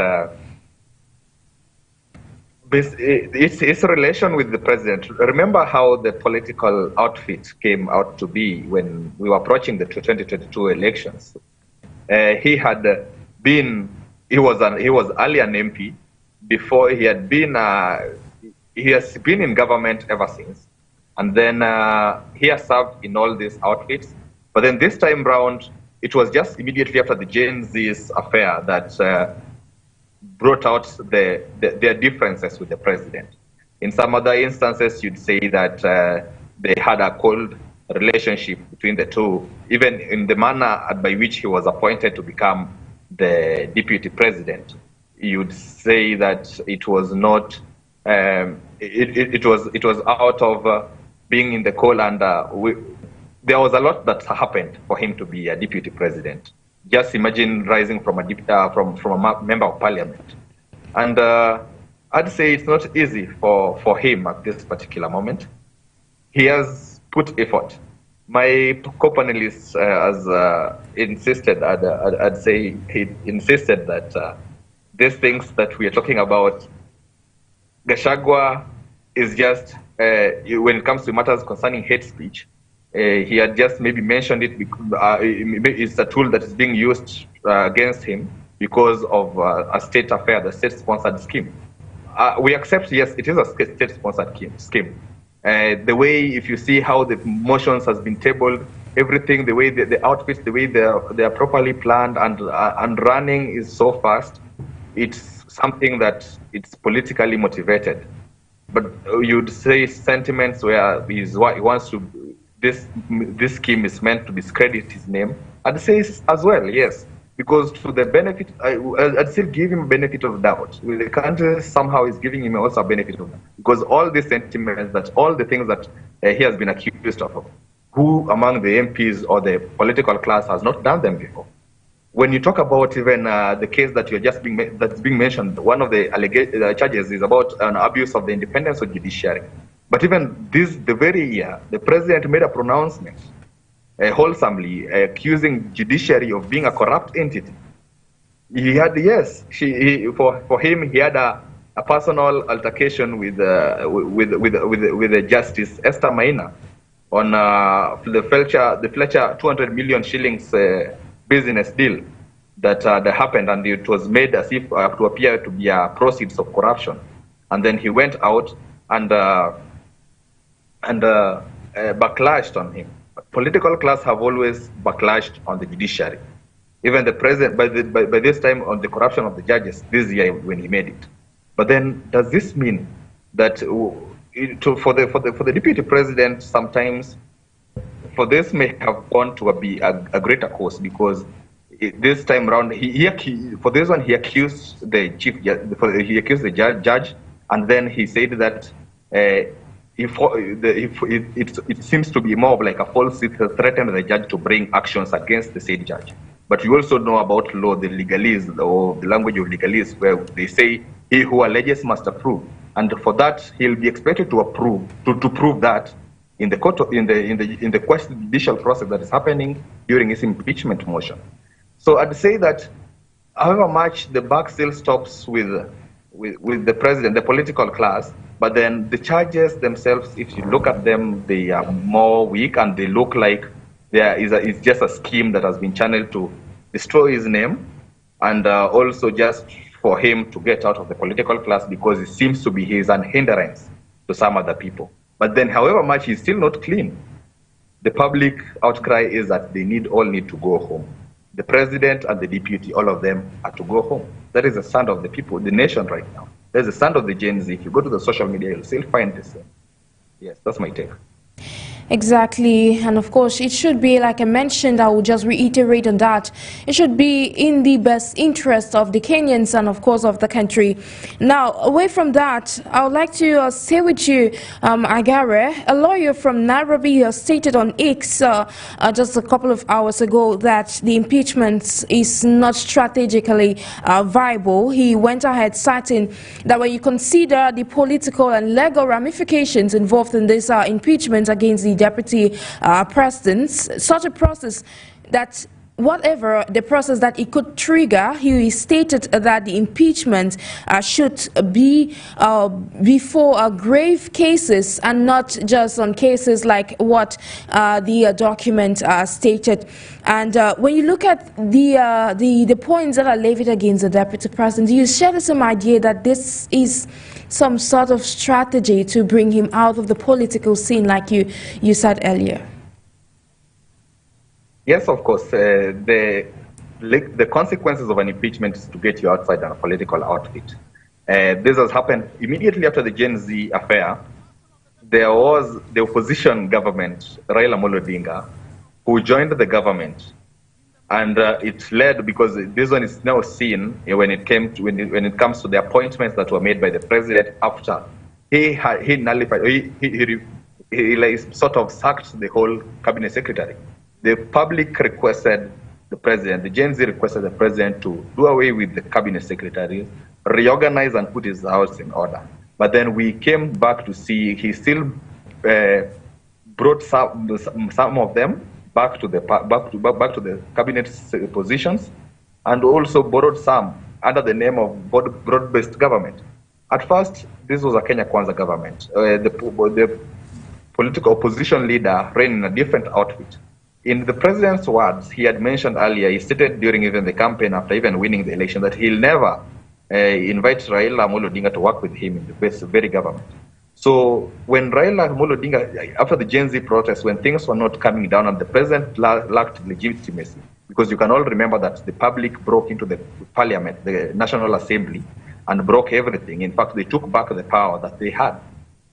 its relation with the president. Remember how the political outfit came out to be when we were approaching the 2022 elections. He was early an MP. Before he has been in government ever since, and then he has served in all these outfits. But then this time round, it was just immediately after the Gen Z's affair that brought out their differences with the president. In some other instances, you'd say that they had a cold relationship between the two, even in the manner by which he was appointed to become the deputy president. You'd say that it was not, it was out of being in the cold, and there was a lot that happened for him to be a deputy president. Just imagine rising from a member of parliament. And I'd say it's not easy for him at this particular moment. He has put effort. My co-panelist has insisted, I'd say he insisted that these things that we are talking about, Gachagua is just, when it comes to matters concerning hate speech, he had just maybe mentioned it because it's a tool that is being used against him because of a state affair, the state-sponsored scheme. We accept, yes, it is a state-sponsored scheme. The way, if you see how the motions has been tabled, everything, the way the outfits, the way they are properly planned and running is so fast, it's something that it's politically motivated. But you'd say sentiments where he wants to, this scheme is meant to discredit his name. I'd say as well, yes, because to the benefit, I'd still give him benefit of doubt. The country somehow is giving him also a benefit of doubt, because all the sentiments, that all the things that he has been accused of, who among the MPs or the political class has not done them before? When you talk about even the case that that's being mentioned, one of the charges is about an abuse of the independence of judiciary. But even the very year, the president made a pronouncement, wholesomely accusing judiciary of being a corrupt entity. He had, yes, for him, he had a personal altercation with the Justice Esther Maina on the Fletcher 200 million shillings business deal that happened, and it was made as if to appear to be a proceeds of corruption. And then he went out and backlashed on him. Political class have always backlashed on the judiciary. Even the president, by this time, on the corruption of the judges this year when he made it. But then, does this mean that for the deputy president, sometimes, for this may have gone to be a greater cause, because this time around, for this one, he accused the chief, he accused the judge, and then he said that it seems to be more of like a false threaten the judge to bring actions against the said judge. But you also know about law, the legalese, or the language of legalese, where they say he who alleges must approve, and for that he'll be expected to approve, to prove that in the court, in the judicial process that is happening during his impeachment motion. So I'd say that, however much the buck still stops with the president, the political class, but then the charges themselves, if you look at them, they are more weak, and they look like it's just a scheme that has been channeled to destroy his name, and also just for him to get out of the political class, because it seems to be he's an hindrance to some other people. But then, however much, he's still not clean. The public outcry is that they all need to go home. the president and the deputy, all of them are to go home. That is the stand of the people, the nation right now. There's the stand of the Gen Z. If you go to the social media, you'll still find the same. Yes, that's my take. Exactly, and of course it should be, like I mentioned, I will just reiterate on that, it should be in the best interest of the Kenyans and of course of the country. Now, away from that, I would like to stay with you, AGERE. A lawyer from Nairobi stated on X just a couple of hours ago that the impeachment is not strategically viable. He went ahead citing that when you consider the political and legal ramifications involved in this impeachment against the deputy presidents, such a process that whatever the process that it could trigger, he stated that the impeachment should be before grave cases and not just on cases like what the document stated. And when you look at the points that are levied against the deputy president, do you share some idea that this is some sort of strategy to bring him out of the political scene, like you said earlier? Yes, of course. The consequences of an impeachment is to get you outside a political outfit. This has happened immediately after the Gen Z affair. There was the opposition government, Raila Amolo Odinga, who joined the government, and it led, because this one is now seen when it comes to the appointments that were made by the president after he nullified, he like sort of sacked the whole cabinet secretary. The public requested the president, the Gen Z requested the president to do away with the cabinet secretary, reorganize and put his house in order. But then we came back to see he still brought some of them back to the cabinet positions, and also borrowed some under the name of broad-based government. At first, this was a Kenya Kwanza government. The political opposition leader ran in a different outfit. In the president's words, he had mentioned earlier, he stated during even the campaign, after even winning the election, that he'll never invite Raila Amolo Odinga to work with him in the very government. So when Raila Amolo Odinga, after the Gen Z protests, when things were not coming down and the president lacked legitimacy, because you can all remember that the public broke into the parliament, the National Assembly, and broke everything. In fact, they took back the power that they had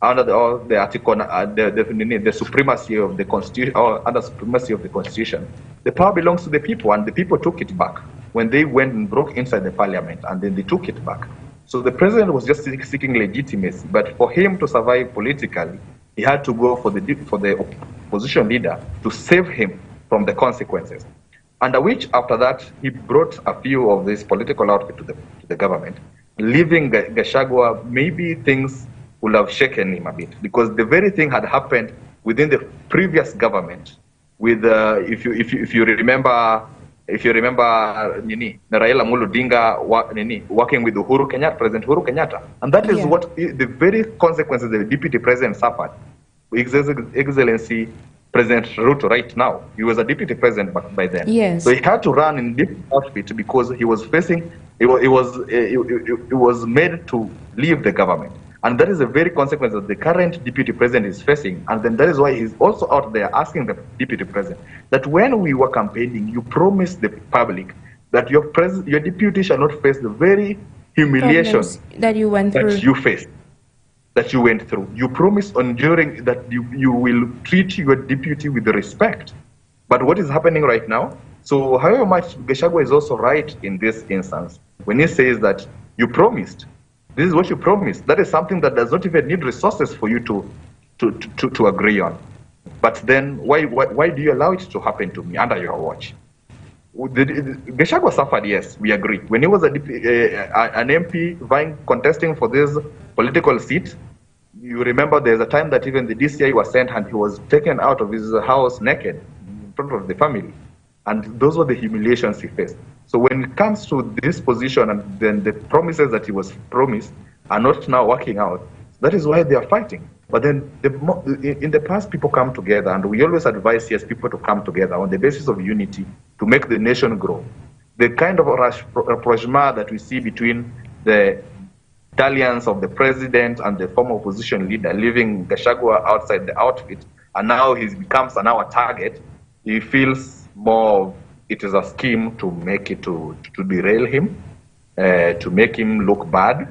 under the article, the supremacy of the constitution, or under supremacy of the constitution. The power belongs to the people, and the people took it back when they went and broke inside the parliament, and then they took it back. So the president was just seeking legitimacy, but for him to survive politically, he had to go for the opposition leader to save him from the consequences. Under which, after that, he brought a few of this political outfit to the government, leaving Gachagua. Maybe things would have shaken him a bit, because the very thing had happened within the previous government. With if you remember Raila Amolo Odinga working with Uhuru Kenyatta, President Uhuru Kenyatta, and that is what the very consequences the deputy president suffered. His Excellency President Ruto right now, he was a deputy president by then. Yes. So he had to run in different outfit because he was facing. It was made to leave the government. And that is a very consequence that the current deputy president is facing. And then that is why he's also out there asking the deputy president that when we were campaigning, you promised the public that your deputy shall not face the very humiliation that you went through. That you went through. You promised on during that you will treat your deputy with respect. But what is happening right now? So however much Gachagua is also right in this instance, when he says that you promised, this is what you promised. That is something that does not even need resources for you to agree on. But then why do you allow it to happen to me under your watch? Gachagua suffered, yes, we agree. When he was an MP contesting for this political seat, you remember there's a time that even the DCI was sent and he was taken out of his house naked in front of the family. And those were the humiliations he faced. So when it comes to this position, and then the promises that he was promised are not now working out, that is why they are fighting. But then in the past, people come together, and we always advise people to come together on the basis of unity to make the nation grow. The kind of rapprochement that we see between the dalliance of the president and the former opposition leader, leaving Gachagua outside the outfit, and now he becomes an hour target, he feels more it is a scheme to make it to derail him, to make him look bad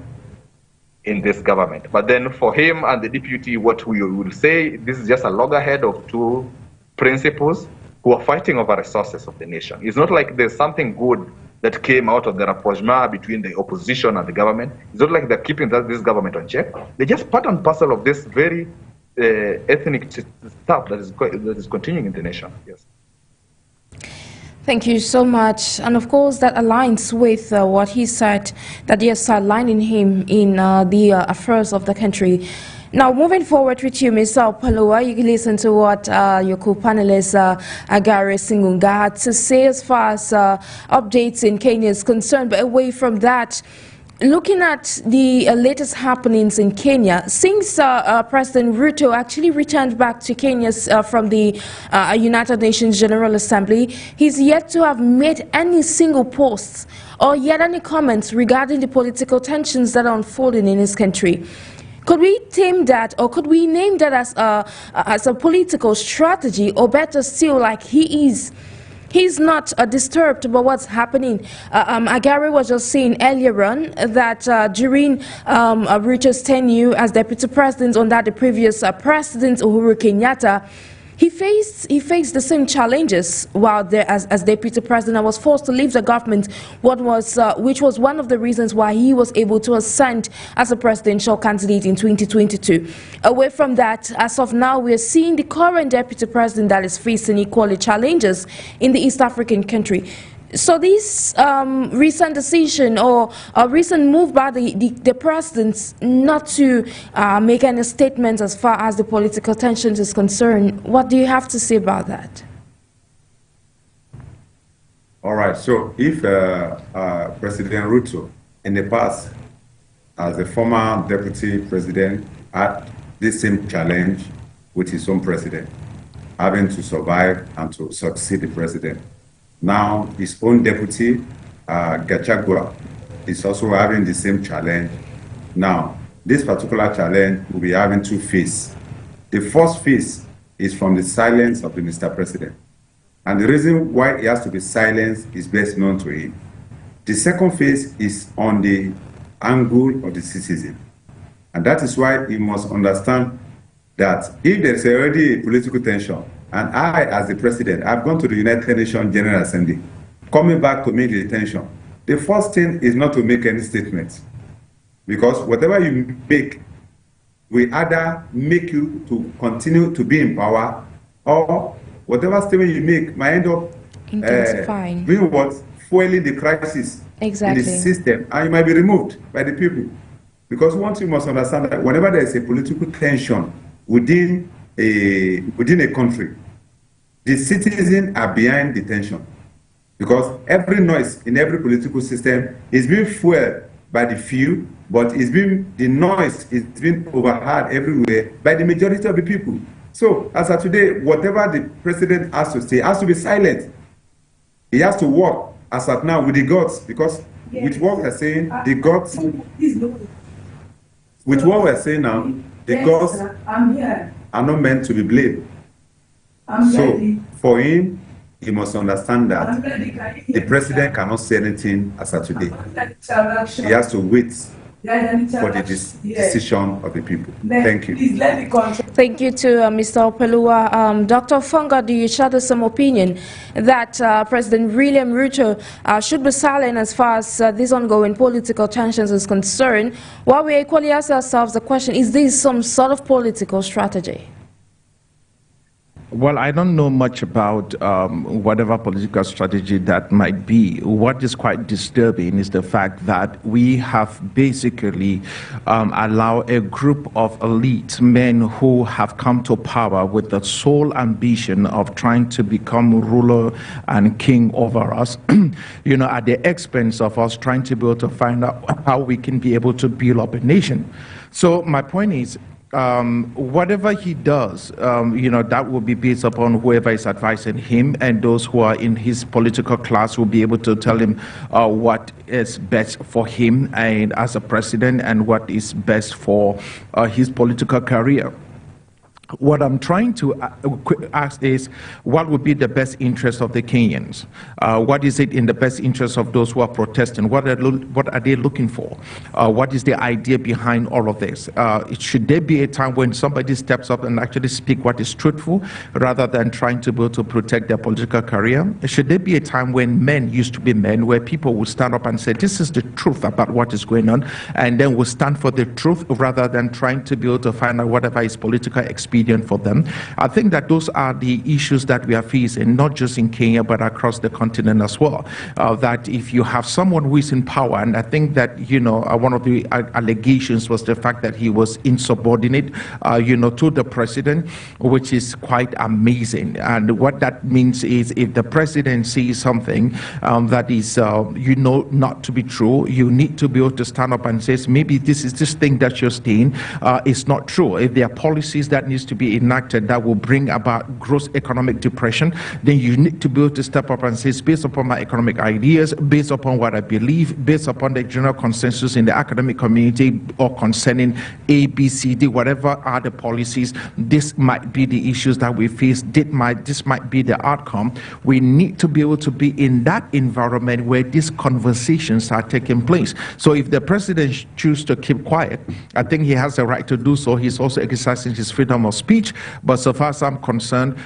in this government. But then for him and the deputy, what we will say, this is just a loggerhead of two principals who are fighting over resources of the nation. It's not like there's something good that came out of the rapprochement between the opposition and the government. It's not like they're keeping this government on check. They're just part and parcel of this very ethnic stuff that is continuing in the nation. Yes. Thank you so much. And of course, that aligns with what he said, that they are sidelining him in the affairs of the country. Now, moving forward with you, Mr. OPEOLUWA, you can listen to what your co-panelist, AGERE SIGUNGA, had to say as far as updates in Kenya is concerned. But away from that, looking at the latest happenings in Kenya, since President Ruto actually returned back to Kenya from the United Nations General Assembly, he's yet to have made any single posts or yet any comments regarding the political tensions that are unfolding in his country. Could we tame that, or could we name that as a political strategy, or better still, like he's not disturbed by what's happening? AGERE was just saying earlier on that during Ruto's tenure as deputy president under the previous president Uhuru Kenyatta, he faced the same challenges while there as deputy president and was forced to leave the government, which was one of the reasons why he was able to ascend as a presidential candidate in 2022. Away from that, as of now, we are seeing the current deputy president that is facing equally challenges in the East African country. So this recent decision or a recent move by the president not to make any statements as far as the political tensions is concerned, what do you have to say about that? All right, so if President Ruto in the past, as a former deputy president, had this same challenge with his own president, having to survive and to succeed the president, now his own deputy, Gachagua, is also having the same challenge. Now, this particular challenge will be having two phases. The first phase is from the silence of the Mr. President. And the reason why he has to be silenced is best known to him. The second phase is on the angle of the citizen. And that is why he must understand that if there is already a political tension, and I, as the president, I've gone to the United Nations General Assembly, coming back to make the tension, the first thing is not to make any statements. Because whatever you make will either make you to continue to be in power, or whatever statement you make might end up doing what? Fueling the crisis in the system, and you might be removed by the people. Because one thing you must understand that whenever there is a political tension within a country, the citizens are behind the tension. Because every noise in every political system is being fueled by the few, but the noise is being overheard everywhere by the majority of the people. So, as of today, whatever the president has to say has to be silent. He has to work, as of now, with the gods, because with what we're saying, the gods, with what we're saying now, the gods are not meant to be blamed. So, for him, he must understand that the president cannot say anything as of today. He has to wait for the decision of the people. Thank you. Thank you to Mr. OPEOLUWA. Dr. FONGOD, do you share the same opinion that President William Ruto should be silent as far as these ongoing political tensions is concerned, while we equally ask ourselves the question, is this some sort of political strategy? Well, I don't know much about whatever political strategy that might be. What is quite disturbing is the fact that we have basically allowed a group of elite men who have come to power with the sole ambition of trying to become ruler and king over us, you know, at the expense of us trying to be able to find out how we can be able to build up a nation. So my point is, whatever he does, you know, that will be based upon whoever is advising him, and those who are in his political class will be able to tell him what is best for him and as a president, and what is best for his political career. What I'm trying to ask is, what would be the best interest of the Kenyans? What is it in the best interest of those who are protesting? What are they looking for? What is the idea behind all of this? Should there be a time when somebody steps up and actually speak what is truthful, rather than trying to be able to protect their political career? Should there be a time when men used to be men, where people would stand up and say, this is the truth about what is going on, and then will stand for the truth, rather than trying to be able to find out whatever is political expedient for them? I think that those are the issues that we are facing, not just in Kenya, but across the continent as well. That if you have someone who is in power, and I think that, one of the allegations was the fact that he was insubordinate, to the president, which is quite amazing. And what that means is, if the president sees something that is, not to be true, you need to be able to stand up and say, maybe this thing that you're saying is not true. If there are policies that needs to be enacted that will bring about gross economic depression, then you need to be able to step up and say, based upon my economic ideas, based upon what I believe, based upon the general consensus in the academic community, or concerning A, B, C, D, whatever are the policies, this might be the issues that we face, this might be the outcome. We need to be able to be in that environment where these conversations are taking place. So if the president chooses to keep quiet, I think he has the right to do so. He's also exercising his freedom of speech, but so far as I'm concerned,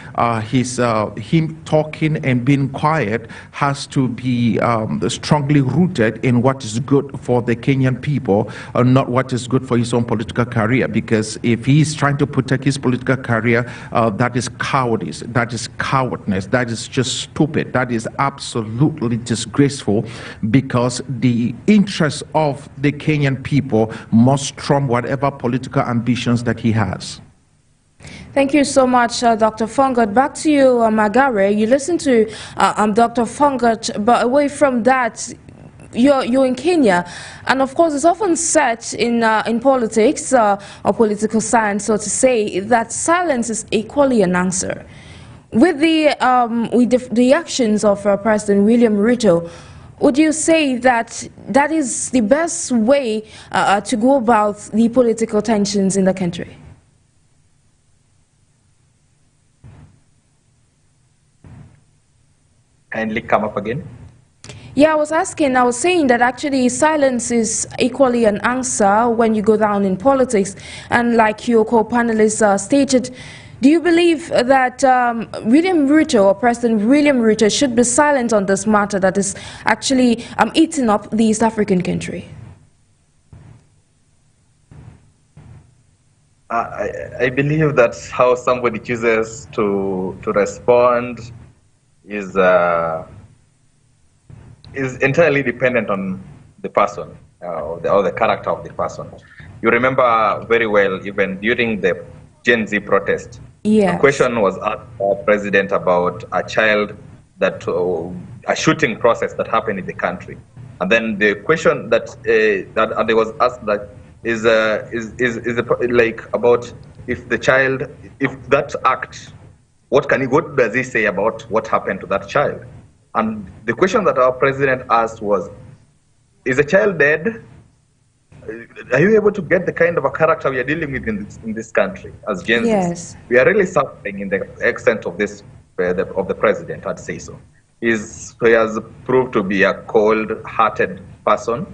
him talking and being quiet has to be strongly rooted in what is good for the Kenyan people, not what is good for his own political career. Because if he's trying to protect his political career, that is cowardice, that is cowardness, that is just stupid, that is absolutely disgraceful, because the interests of the Kenyan people must trump whatever political ambitions that he has. Thank you so much, Dr. FONGOD. Back to you, AGERE. You listen to Dr. FONGOD, but away from that, you're in Kenya, and of course it's often said in politics or political science, so to say, that silence is equally an answer. With the actions of President William Ruto, would you say that that is the best way to go about the political tensions in the country? Kindly come up again. Yeah, I was saying that actually silence is equally an answer when you go down in politics. And like your co-panelists stated, do you believe that William Ruto, or President William Ruto, should be silent on this matter that is actually eating up the East African country? I believe that's how somebody chooses to respond is entirely dependent on the person or the character of the person. You remember very well, even during the Gen Z protest, yes, a question was asked by the president about a child that a shooting process that happened in the country, and then the question that that was asked that is like about if the child, if that act, what does he say about what happened to that child? And the question that our president asked was, is the child dead? Are you able to get the kind of a character we are dealing with in this country as Gen Z? Yes. We are really suffering in the extent of this, of the president, I'd say so. He has proved to be a cold-hearted person,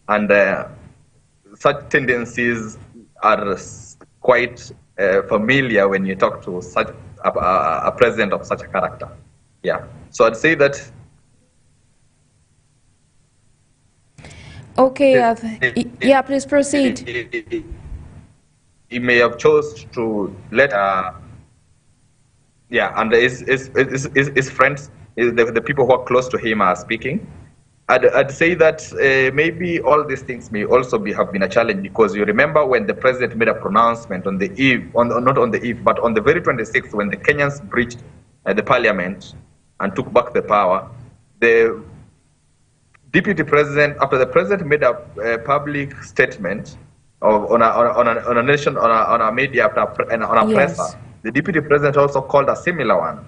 and such tendencies are quite familiar when you talk to such a president of such a character. Yeah. So I'd say that. Okay. Yeah, please proceed. He may have chose to let. Yeah, and his friends, the people who are close to him, are speaking. I'd say that maybe all these things may also have been a challenge, because you remember when the president made a pronouncement on the eve, not on the eve, but on the very 26th, when the Kenyans breached the parliament and took back the power, the deputy president, after the president made a public statement on a media, on a Yes. presser, the deputy president also called a similar one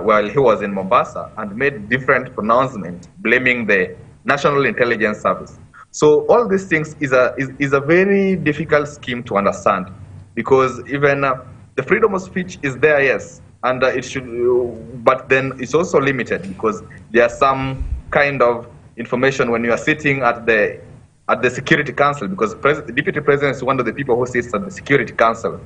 while he was in Mombasa, and made different pronouncements blaming the National Intelligence Service. So all these things is a very difficult scheme to understand, because even the freedom of speech is there, yes, and it should, but then it's also limited because there are some kind of information when you are sitting at the Security Council, because the Deputy President is one of the people who sits at the Security Council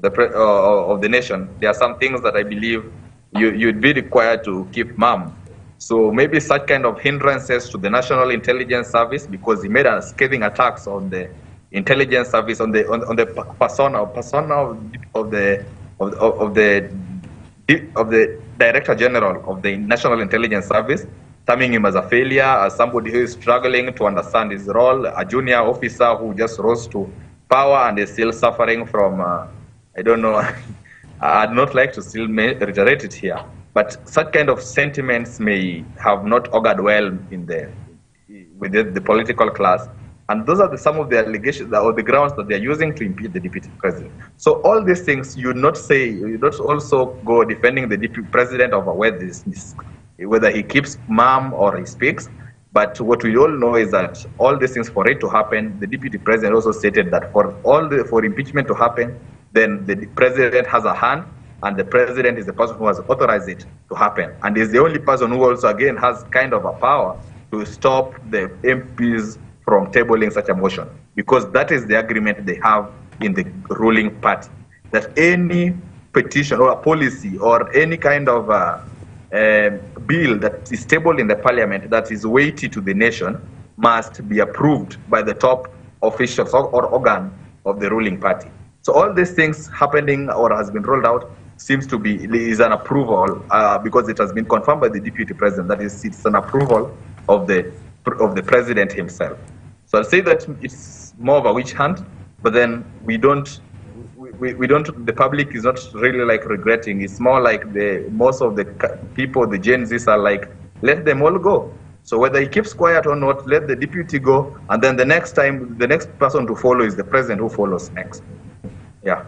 of the nation. There are some things that I believe you'd be required to keep mum. So maybe such kind of hindrances to the National Intelligence Service, because he made a scathing attacks on the intelligence service, on the persona of the Director General of the National Intelligence Service, terming him as a failure, as somebody who is struggling to understand his role, a junior officer who just rose to power and is still suffering from, I don't know, I'd not like to still reiterate it here, but such kind of sentiments may have not augured well within the political class. And those are some of the allegations or the grounds that they're using to impeach the Deputy President. So all these things, you not also go defending the Deputy President over whether he keeps mum or he speaks. But what we all know is that all these things, for it to happen, the Deputy President also stated that for impeachment to happen, then the President has a hand, and the President is the person who has authorized it to happen. And is the only person who also, again, has kind of a power to stop the MPs from tabling such a motion, because that is the agreement they have in the ruling party, that any petition or a policy or any kind of bill that is tabled in the parliament that is weighty to the nation must be approved by the top officials or organ of the ruling party. So all these things happening or has been rolled out seems to be is an approval because it has been confirmed by the Deputy President. That is, it's an approval of the President himself. So I'll say that it's more of a witch hunt, but then we don't, the public is not really like regretting. It's more like most of the people, the Gen Zs are like, let them all go. So whether he keeps quiet or not, let the deputy go, and then the next time, the next person to follow is the president who follows next. Yeah.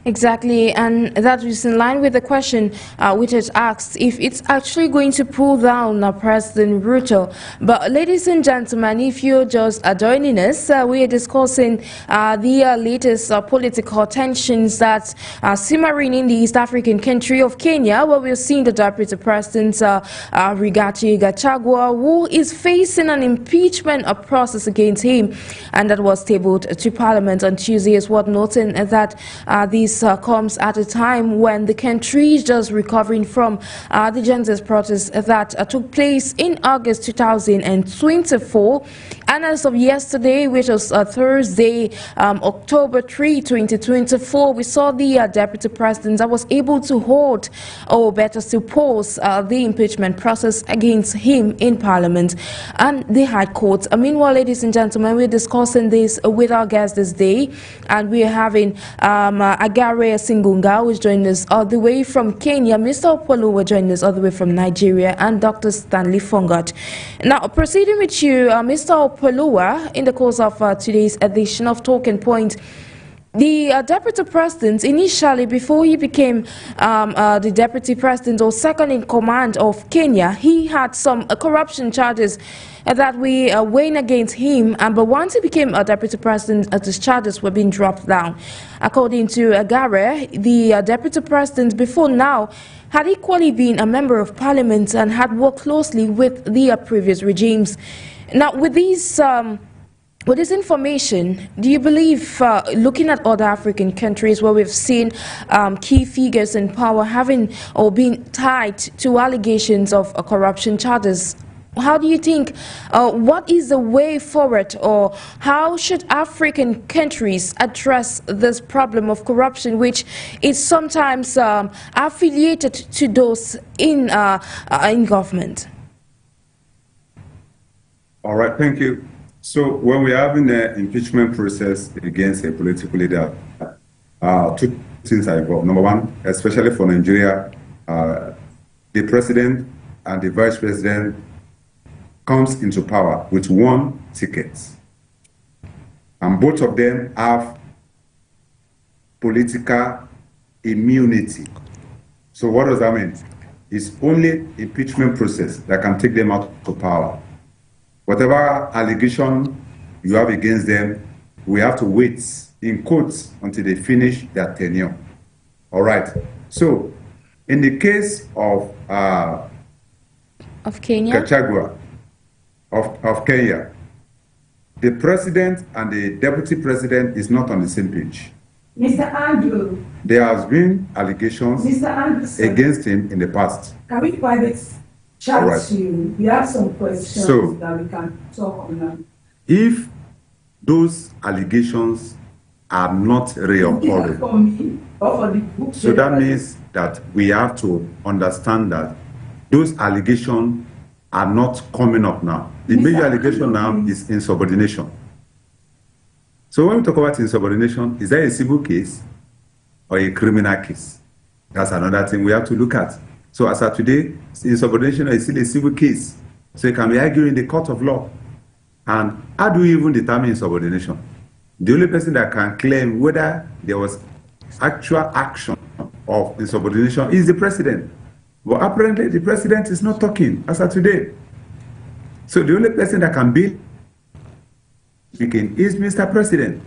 Exactly, and that is in line with the question which is asked if it's actually going to pull down President Ruto. But ladies and gentlemen, if you're just joining us, we are discussing the latest political tensions that are simmering in the East African country of Kenya, where we're seeing the Deputy President Rigathi Gachagua, who is facing an impeachment process against him, and that was tabled to Parliament on Tuesday, is what noting that these comes at a time when the country is just recovering from the Gen Z protests that took place in August 2024. And as of yesterday, which was Thursday, October 3, 2024, we saw the Deputy President that was able to hold, or better still pause, the impeachment process against him in Parliament and the High Court. Meanwhile, ladies and gentlemen, we're discussing this with our guests this day, and we're having AGERE SIGUNGA, who is joining us all the way from Kenya, Mr. OPEOLUWA joining us all the way from Nigeria, and Dr. Stanley FONGOD. Now, proceeding with you, Mr. OPEOLUWA, in the course of today's edition of Talking Point, the Deputy President, initially, before he became the Deputy President or second in command of Kenya, he had some corruption charges that we weighing against him, but once he became a Deputy President, his charges were being dropped down. According to AGERE, the Deputy President before now had equally been a member of Parliament and had worked closely with the previous regimes. Now, with these with this information, do you believe, looking at other African countries where we've seen key figures in power having or being tied to allegations of corruption charges, how do you think, what is the way forward, or how should African countries address this problem of corruption, which is sometimes affiliated to those in government? All right, thank you. So when we're having an impeachment process against a political leader, two things are involved. Number one, especially for Nigeria, the president and the vice president comes into power with one ticket. And both of them have political immunity. So what does that mean? It's only impeachment process that can take them out of power. Whatever allegation you have against them, we have to wait in quotes until they finish their tenure. All right. So, in the case of Kenya, Gachagua, of Kenya, the president and the deputy president is not on the same page. Mr. Andrew. There has been allegations against him in the past. Can we private chat to you? We have some questions that we can talk on now. If those allegations are not reoccurring, so that means that we have to understand that those allegations are not coming up now. The major allegation now is insubordination. So when we talk about insubordination, is that a civil case or a criminal case? That's another thing we have to look at. So as of today, insubordination is still a civil case. So it can be argued in the court of law. And how do we even determine insubordination? The only person that can claim whether there was actual action of insubordination is the president. But apparently the president is not talking as of today. So the only person that can be speaking is Mr. President.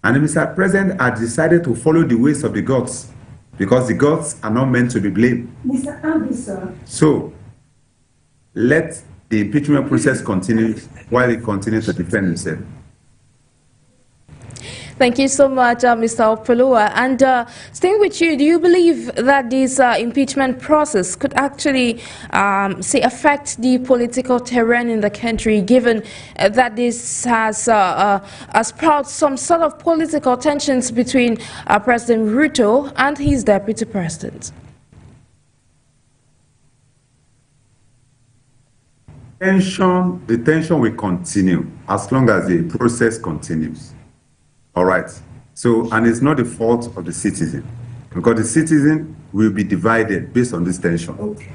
And Mr. President has decided to follow the ways of the gods because the gods are not meant to be blamed. Mr. Anderson. So let the impeachment process continue while he continues to defend himself. Thank you so much, Mr. OPEOLUWA. And staying with you, do you believe that this impeachment process could actually, say, affect the political terrain in the country, given that this has sprouted some sort of political tensions between President Ruto and his deputy president? The tension will continue as long as the process continues. All right. So, and it's not the fault of the citizen, because the citizen will be divided based on this tension. Okay.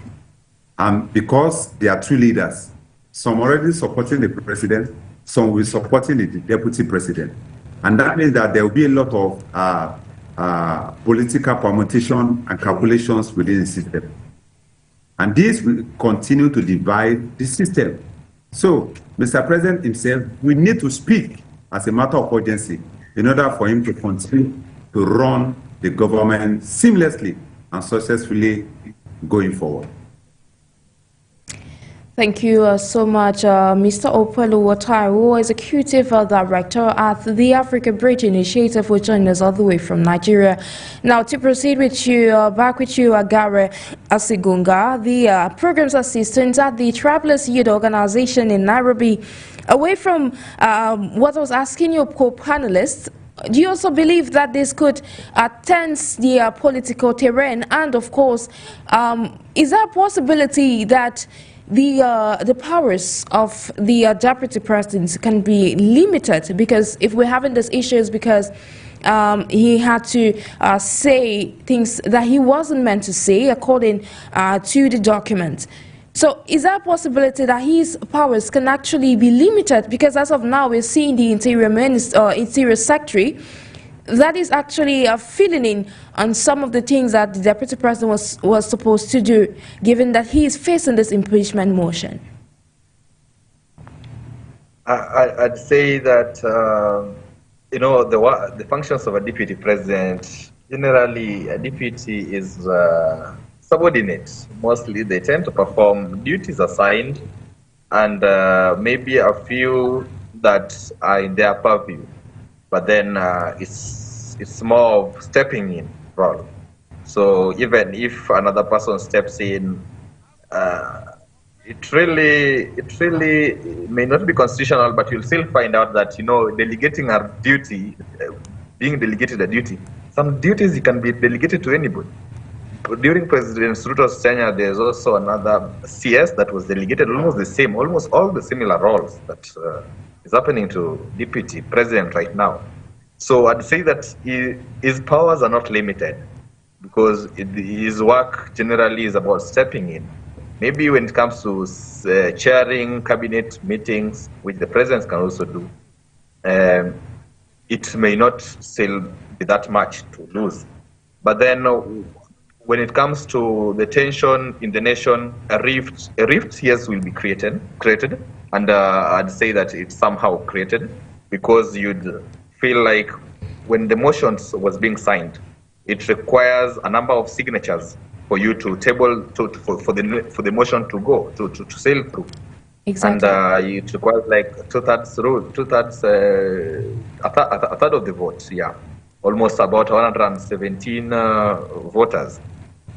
And because there are two leaders, some already supporting the president, some will supporting the deputy president. And that means that there will be a lot of political permutation and calculations within the system. And this will continue to divide the system. So, Mr. President himself will need to speak as a matter of urgency in order for him to continue to run the government seamlessly and successfully going forward. Thank you so much, Mr. OPEOLUWA TAIWO, Executive Director at the Africa Bridge Initiative, will join us all the way from Nigeria. Now, to proceed with you, back with you, AGERE SIGUNGA, the Programs Assistant at the TRIBELESS Youth Organization in Nairobi. Away from what I was asking your co-panelists, do you also believe that this could tense the political terrain? And, of course, is there a possibility that the powers of the deputy president can be limited? Because if we're having these issues because he had to say things that he wasn't meant to say according to the document. So is there a possibility that his powers can actually be limited? Because as of now, we're seeing the Interior Secretary that is actually filling in on some of the things that the deputy president was supposed to do, given that he is facing this impeachment motion. I'd say that, you know, the functions of a deputy president, generally a deputy is subordinate. Mostly they tend to perform duties assigned and maybe a few that are in their purview. But then it's more of stepping in role. So even if another person steps in, it really may not be constitutional, but you'll still find out that, you know, delegating a duty, being delegated a duty, some duties can be delegated to anybody. During President Ruto's tenure, there's also another CS that was delegated, almost all the similar roles that is happening to deputy president right now. So I'd say that his powers are not limited because his work generally is about stepping in. Maybe when it comes to chairing cabinet meetings, which the president can also do, it may not still be that much to lose. But then when it comes to the tension in the nation, a rift yes will be created, and I'd say that it's somehow created because you'd feel like when the motions was being signed, it requires a number of signatures for you to table for the motion to go to sail through. Exactly. And it requires like a third of the votes. Yeah, almost about 117 voters.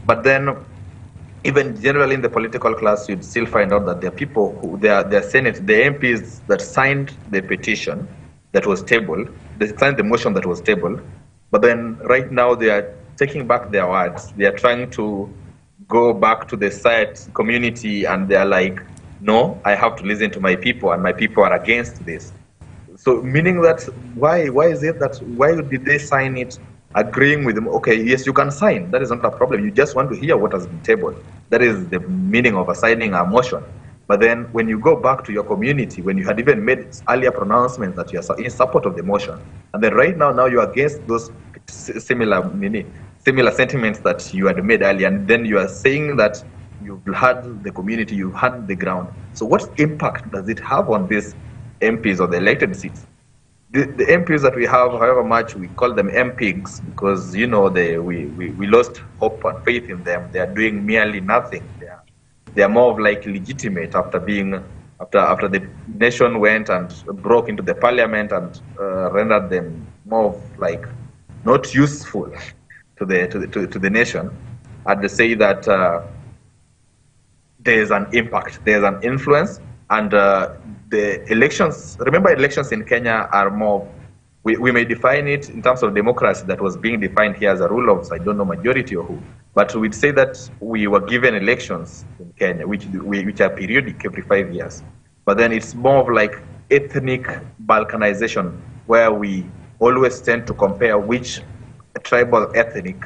But then, even generally in the political class, you'd still find out that there are people who, their Senate, the MPs that signed the petition that was tabled, they signed the motion that was tabled, but then right now they are taking back their words. They are trying to go back to the site community and they are like, no, I have to listen to my people and my people are against this. So meaning that, why is it that, why did they sign it agreeing with them? Okay, yes, you can sign. That is not a problem. You just want to hear what has been tabled. That is the meaning of signing a motion. But then when you go back to your community, when you had even made earlier pronouncements that you are in support of the motion, and then right now you're against those similar sentiments that you had made earlier, and then you are saying that you've had the community, you've had the ground. So what impact does it have on these MPs or the elected seats? The MPs that we have, however much we call them MPs, because you know we lost hope and faith in them. They are doing merely nothing. They are more of like legitimate after the nation went and broke into the parliament and rendered them more of like not useful to the nation. I'd say that there is an impact, there is an influence, and the elections. Remember, elections in Kenya are more. We may define it in terms of democracy that was being defined here as a rule of, I don't know, majority or who. But we'd say that we were given elections in Kenya, which are periodic every 5 years. But then it's more of like ethnic balkanization, where we always tend to compare which tribal ethnic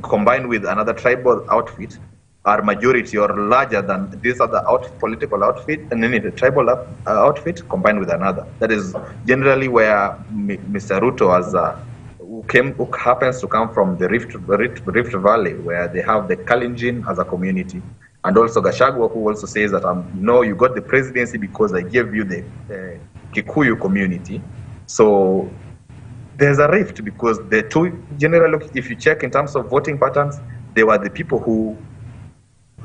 combined with another tribal outfit are majority or larger than this other political outfit, and then the tribal outfit combined with another. That is generally where Mr. Ruto who happens to come from the Rift Valley, where they have the Kalenjin as a community, and also Gachagua, who also says that no, you got the presidency because I gave you the Kikuyu community. So there's a rift because the two generally, if you check in terms of voting patterns, they were the people who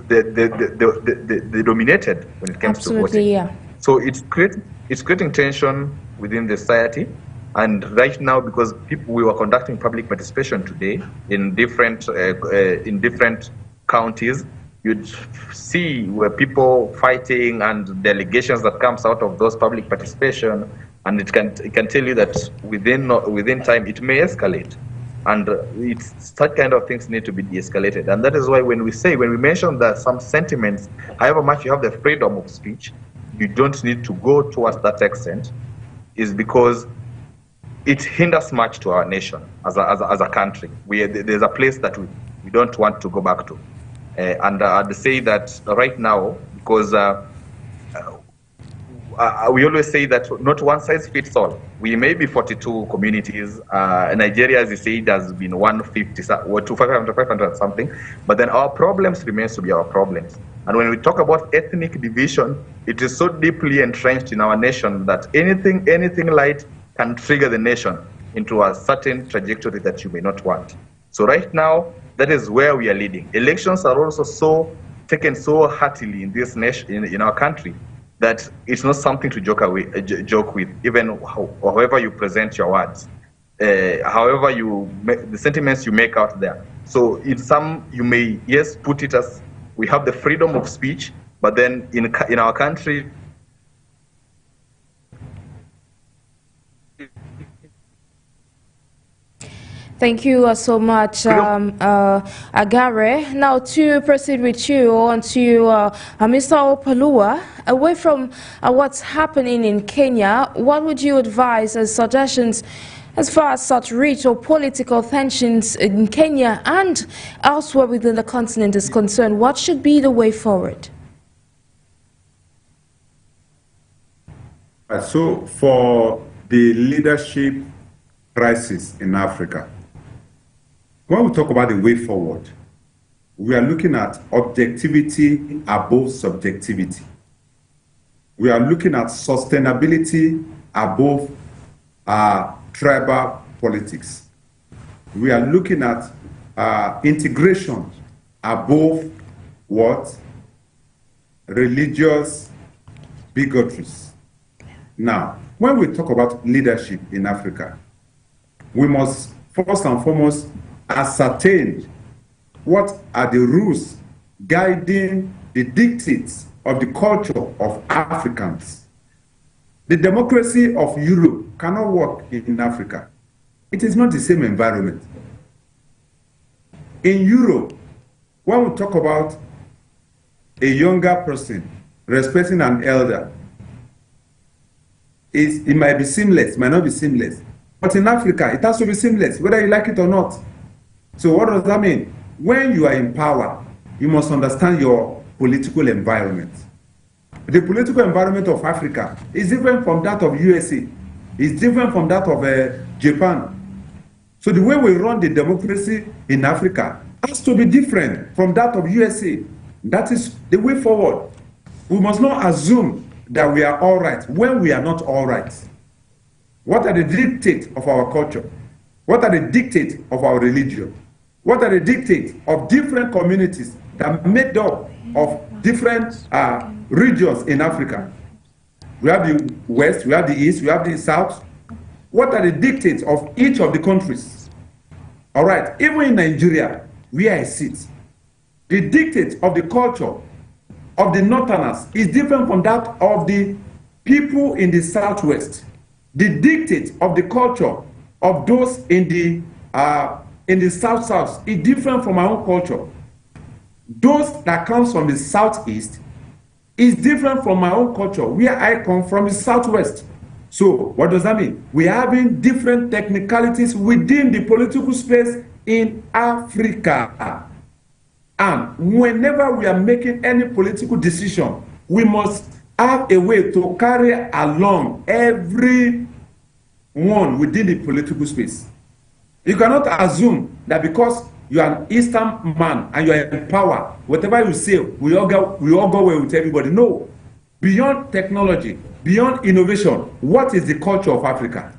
they dominated when it comes to voting. Yeah. So it's creating tension within the society. And right now, because we were conducting public participation today in different counties, you'd see where people fighting and the allegations that comes out of those public participation, and it can tell you that within time it may escalate, and it's such kind of things need to be de-escalated. And that is why when we mention that some sentiments, however much you have the freedom of speech, you don't need to go towards that extent, is because it hinders much to our nation as a country. There's a place that we don't want to go back to. And I'd say that right now, because we always say that not one size fits all. We may be 42 communities. Nigeria, as you say, has been 150 or 500 something. But then our problems remains to be our problems. And when we talk about ethnic division, it is so deeply entrenched in our nation that anything light can trigger the nation into a certain trajectory that you may not want. So right now, that is where we are leading. Elections are also taken so heartily in this nation, in our country, that it's not something to joke with, even however you present your words, however the sentiments you make out there. So in some, you may, yes, put it as we have the freedom of speech, but then in our country, Thank you so much, AGERE. Now to proceed with you on to Mr. OPEOLUWA, away from what's happening in Kenya, what would you advise as suggestions as far as such rich or political tensions in Kenya and elsewhere within the continent is concerned? What should be the way forward? So for the leadership crisis in Africa, when we talk about the way forward, we are looking at objectivity above subjectivity. We are looking at sustainability above tribal politics. We are looking at integration above what? Religious bigotries. Now, when we talk about leadership in Africa, we must first and foremost ascertain what are the rules guiding the dictates of the culture of Africans. The democracy of Europe cannot work in Africa. It is not the same environment. In Europe, when we talk about a younger person respecting an elder, it might be seamless, might not be seamless. But in Africa, it has to be seamless, whether you like it or not. So what does that mean? When you are in power, you must understand your political environment. The political environment of Africa is different from that of USA. It's different from that of Japan. So the way we run the democracy in Africa has to be different from that of USA. That is the way forward. We must not assume that we are all right when we are not all right. What are the dictates of our culture? What are the dictates of our religion? What are the dictates of different communities that are made up of different regions in Africa? We have the West, we have the East, we have the South. What are the dictates of each of the countries? All right, even in Nigeria, where I sit, the dictates of the culture of the Northerners is different from that of the people in the Southwest. The dictate of the culture of those in the South is different from our own culture. Those that comes from the Southeast is different from my own culture, where I come from the Southwest. So what does that mean? We are having different technicalities within the political space in Africa. And whenever we are making any political decision, we must have a way to carry along everyone within the political space. You cannot assume that because you are an Eastern man and you are in power, whatever you say, we all go well with everybody. No. Beyond technology, beyond innovation, what is the culture of Africa?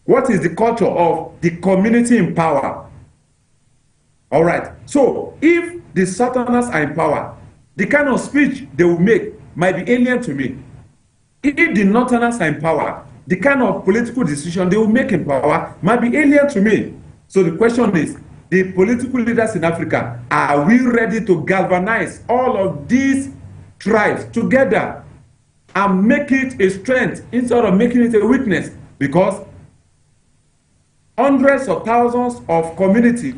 What is the culture of the community in power? All right. So if the Southerners are in power, the kind of speech they will make might be alien to me. If the Northerners are in power, the kind of political decision they will make in power might be alien to me. So the question is, the political leaders in Africa, are we ready to galvanize all of these tribes together and make it a strength instead of making it a weakness? Because hundreds of thousands of communities,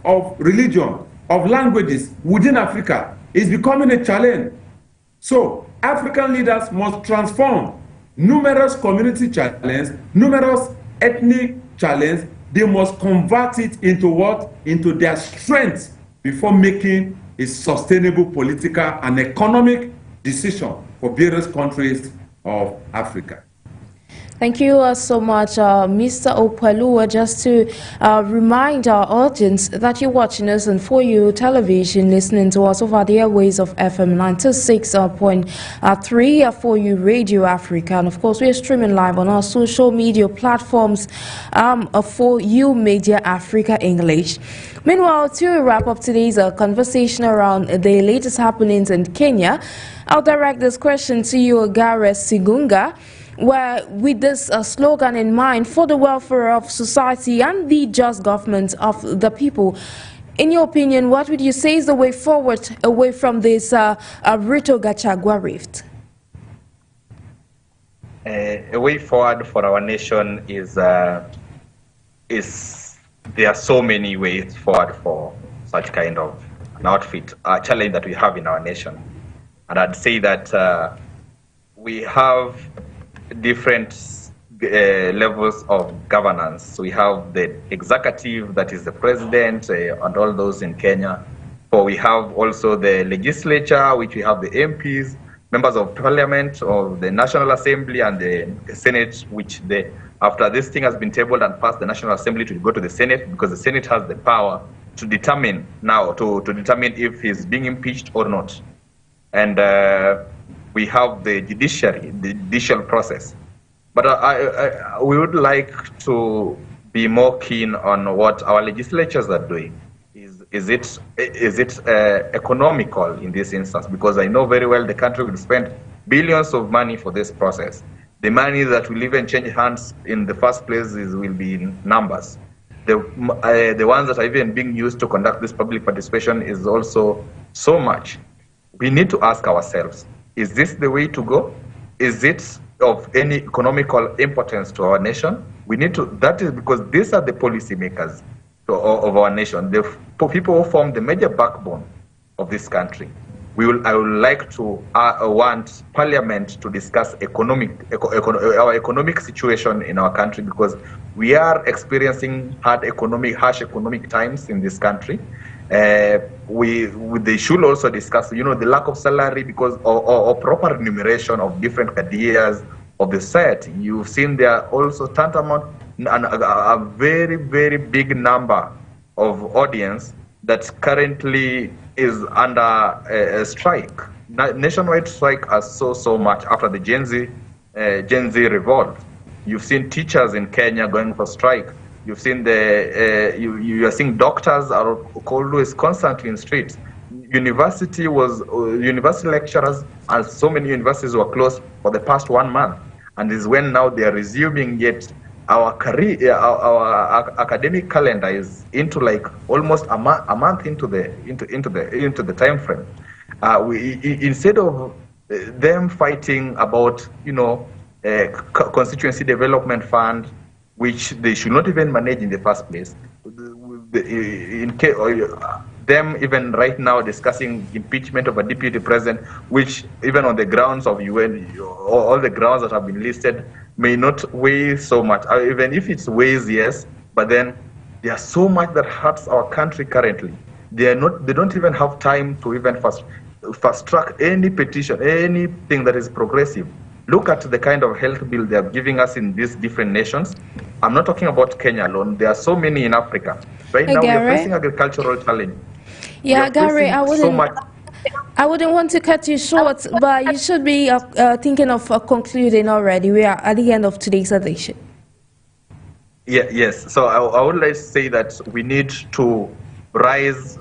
of religion, of languages within Africa is becoming a challenge. So African leaders must transform numerous community challenges, numerous ethnic challenges. They must convert it into what? Into their strength before making a sustainable political and economic decision for various countries of Africa. Thank you so much, Mr. OPEOLUWA. Just to remind our audience that you're watching us on 4U television, listening to us over the airways of FM 96.3, 4U Radio Africa. And of course, we're streaming live on our social media platforms of 4U Media Africa English. Meanwhile, to wrap up today's conversation around the latest happenings in Kenya, I'll direct this question to you, AGERE SIGUNGA, where with this slogan in mind, for the welfare of society and the just government of the people, in your opinion, what would you say is the way forward away from this Ruto Gachagua rift? A way forward for our nation is there are so many ways forward for such kind of an outfit, a challenge that we have in our nation. And I'd say that we have different levels of governance. We have the executive, that is the president, and all those in Kenya. Or we have also the legislature, which we have the MPs, members of parliament, of the National Assembly, and the Senate, which after this thing has been tabled and passed, the National Assembly will go to the Senate, because the Senate has the power to determine now, to determine if he's being impeached or not. And we have the judiciary, the judicial process. But we would like to be more keen on what our legislatures are doing. Is it economical in this instance? Because I know very well the country will spend billions of money for this process. The money that will even change hands in the first place will be in numbers. The ones that are even being used to conduct this public participation is also so much. We need to ask ourselves, is this the way to go? Is it of any economical importance to our nation? We need to, that is because these are the policy makers of our nation, the people who form the major backbone of this country. I would like to want Parliament to discuss our economic situation in our country, because we are experiencing harsh economic times in this country. They should also discuss, the lack of salary because or proper remuneration of different careers of the society. You've seen there also tantamount and a very, very big number of audience that currently is under a strike. Nationwide strike has so much after the Gen Z revolt. You've seen teachers in Kenya going for strike. You've seen you are seeing doctors are always constantly in streets. University lecturers and so many universities were closed for the past 1 month, and is when now they are resuming. Yet our academic calendar is into like almost a month into the time frame. Instead of them fighting about constituency development fund, which they should not even manage in the first place, them even right now discussing impeachment of a deputy president, which even on the grounds of UN, all the grounds that have been listed, may not weigh so much. Even if it weighs, yes, but then there's so much that hurts our country currently. They don't even have time to even fast track any petition, anything that is progressive. Look at the kind of health bill they are giving us in these different nations. I'm not talking about Kenya alone. There are so many in Africa. Right now, we are facing agricultural challenge. Yeah, Gary, I wouldn't want to cut you short, but you should be thinking of concluding already. We are at the end of today's edition. Yeah, yes. So I would like to say that we need to rise.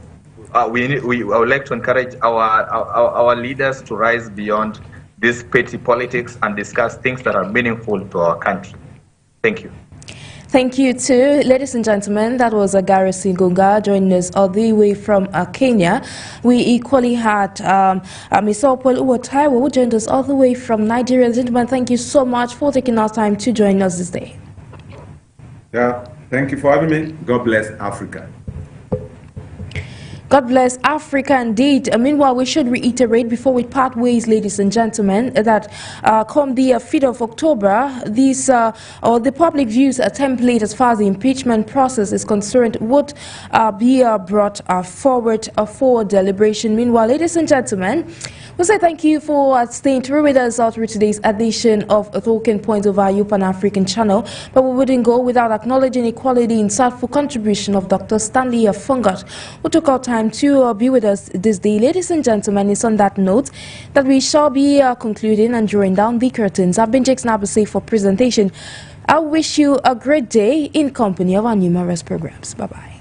I would like to encourage our leaders to rise beyond this petty politics and discuss things that are meaningful to our country. Thank you. Thank you too, ladies and gentlemen. That was AGERE SIGUNGA joining us all the way from Kenya. We equally had Mr. OPEOLUWA TAIWO, who joined us all the way from Nigeria. Gentlemen, thank you so much for taking our time to join us this day. Yeah, thank you for having me. God bless Africa. God bless Africa indeed. Meanwhile, we should reiterate before we part ways, ladies and gentlemen, that come the 5th of October, the public views a template as far as the impeachment process is concerned would be brought forward for deliberation. Meanwhile, ladies and gentlemen, we say thank you for staying through with us all through today's edition of Talking Points of our Pan-African channel. But we wouldn't go without acknowledging the quality insightful contribution of Dr. Stanley FONGOD, who took our time to be with us this day. Ladies and gentlemen, it's on that note that we shall be concluding and drawing down the curtains. I've been NJIX for presentation. I wish you a great day in company of our numerous programs. Bye-bye.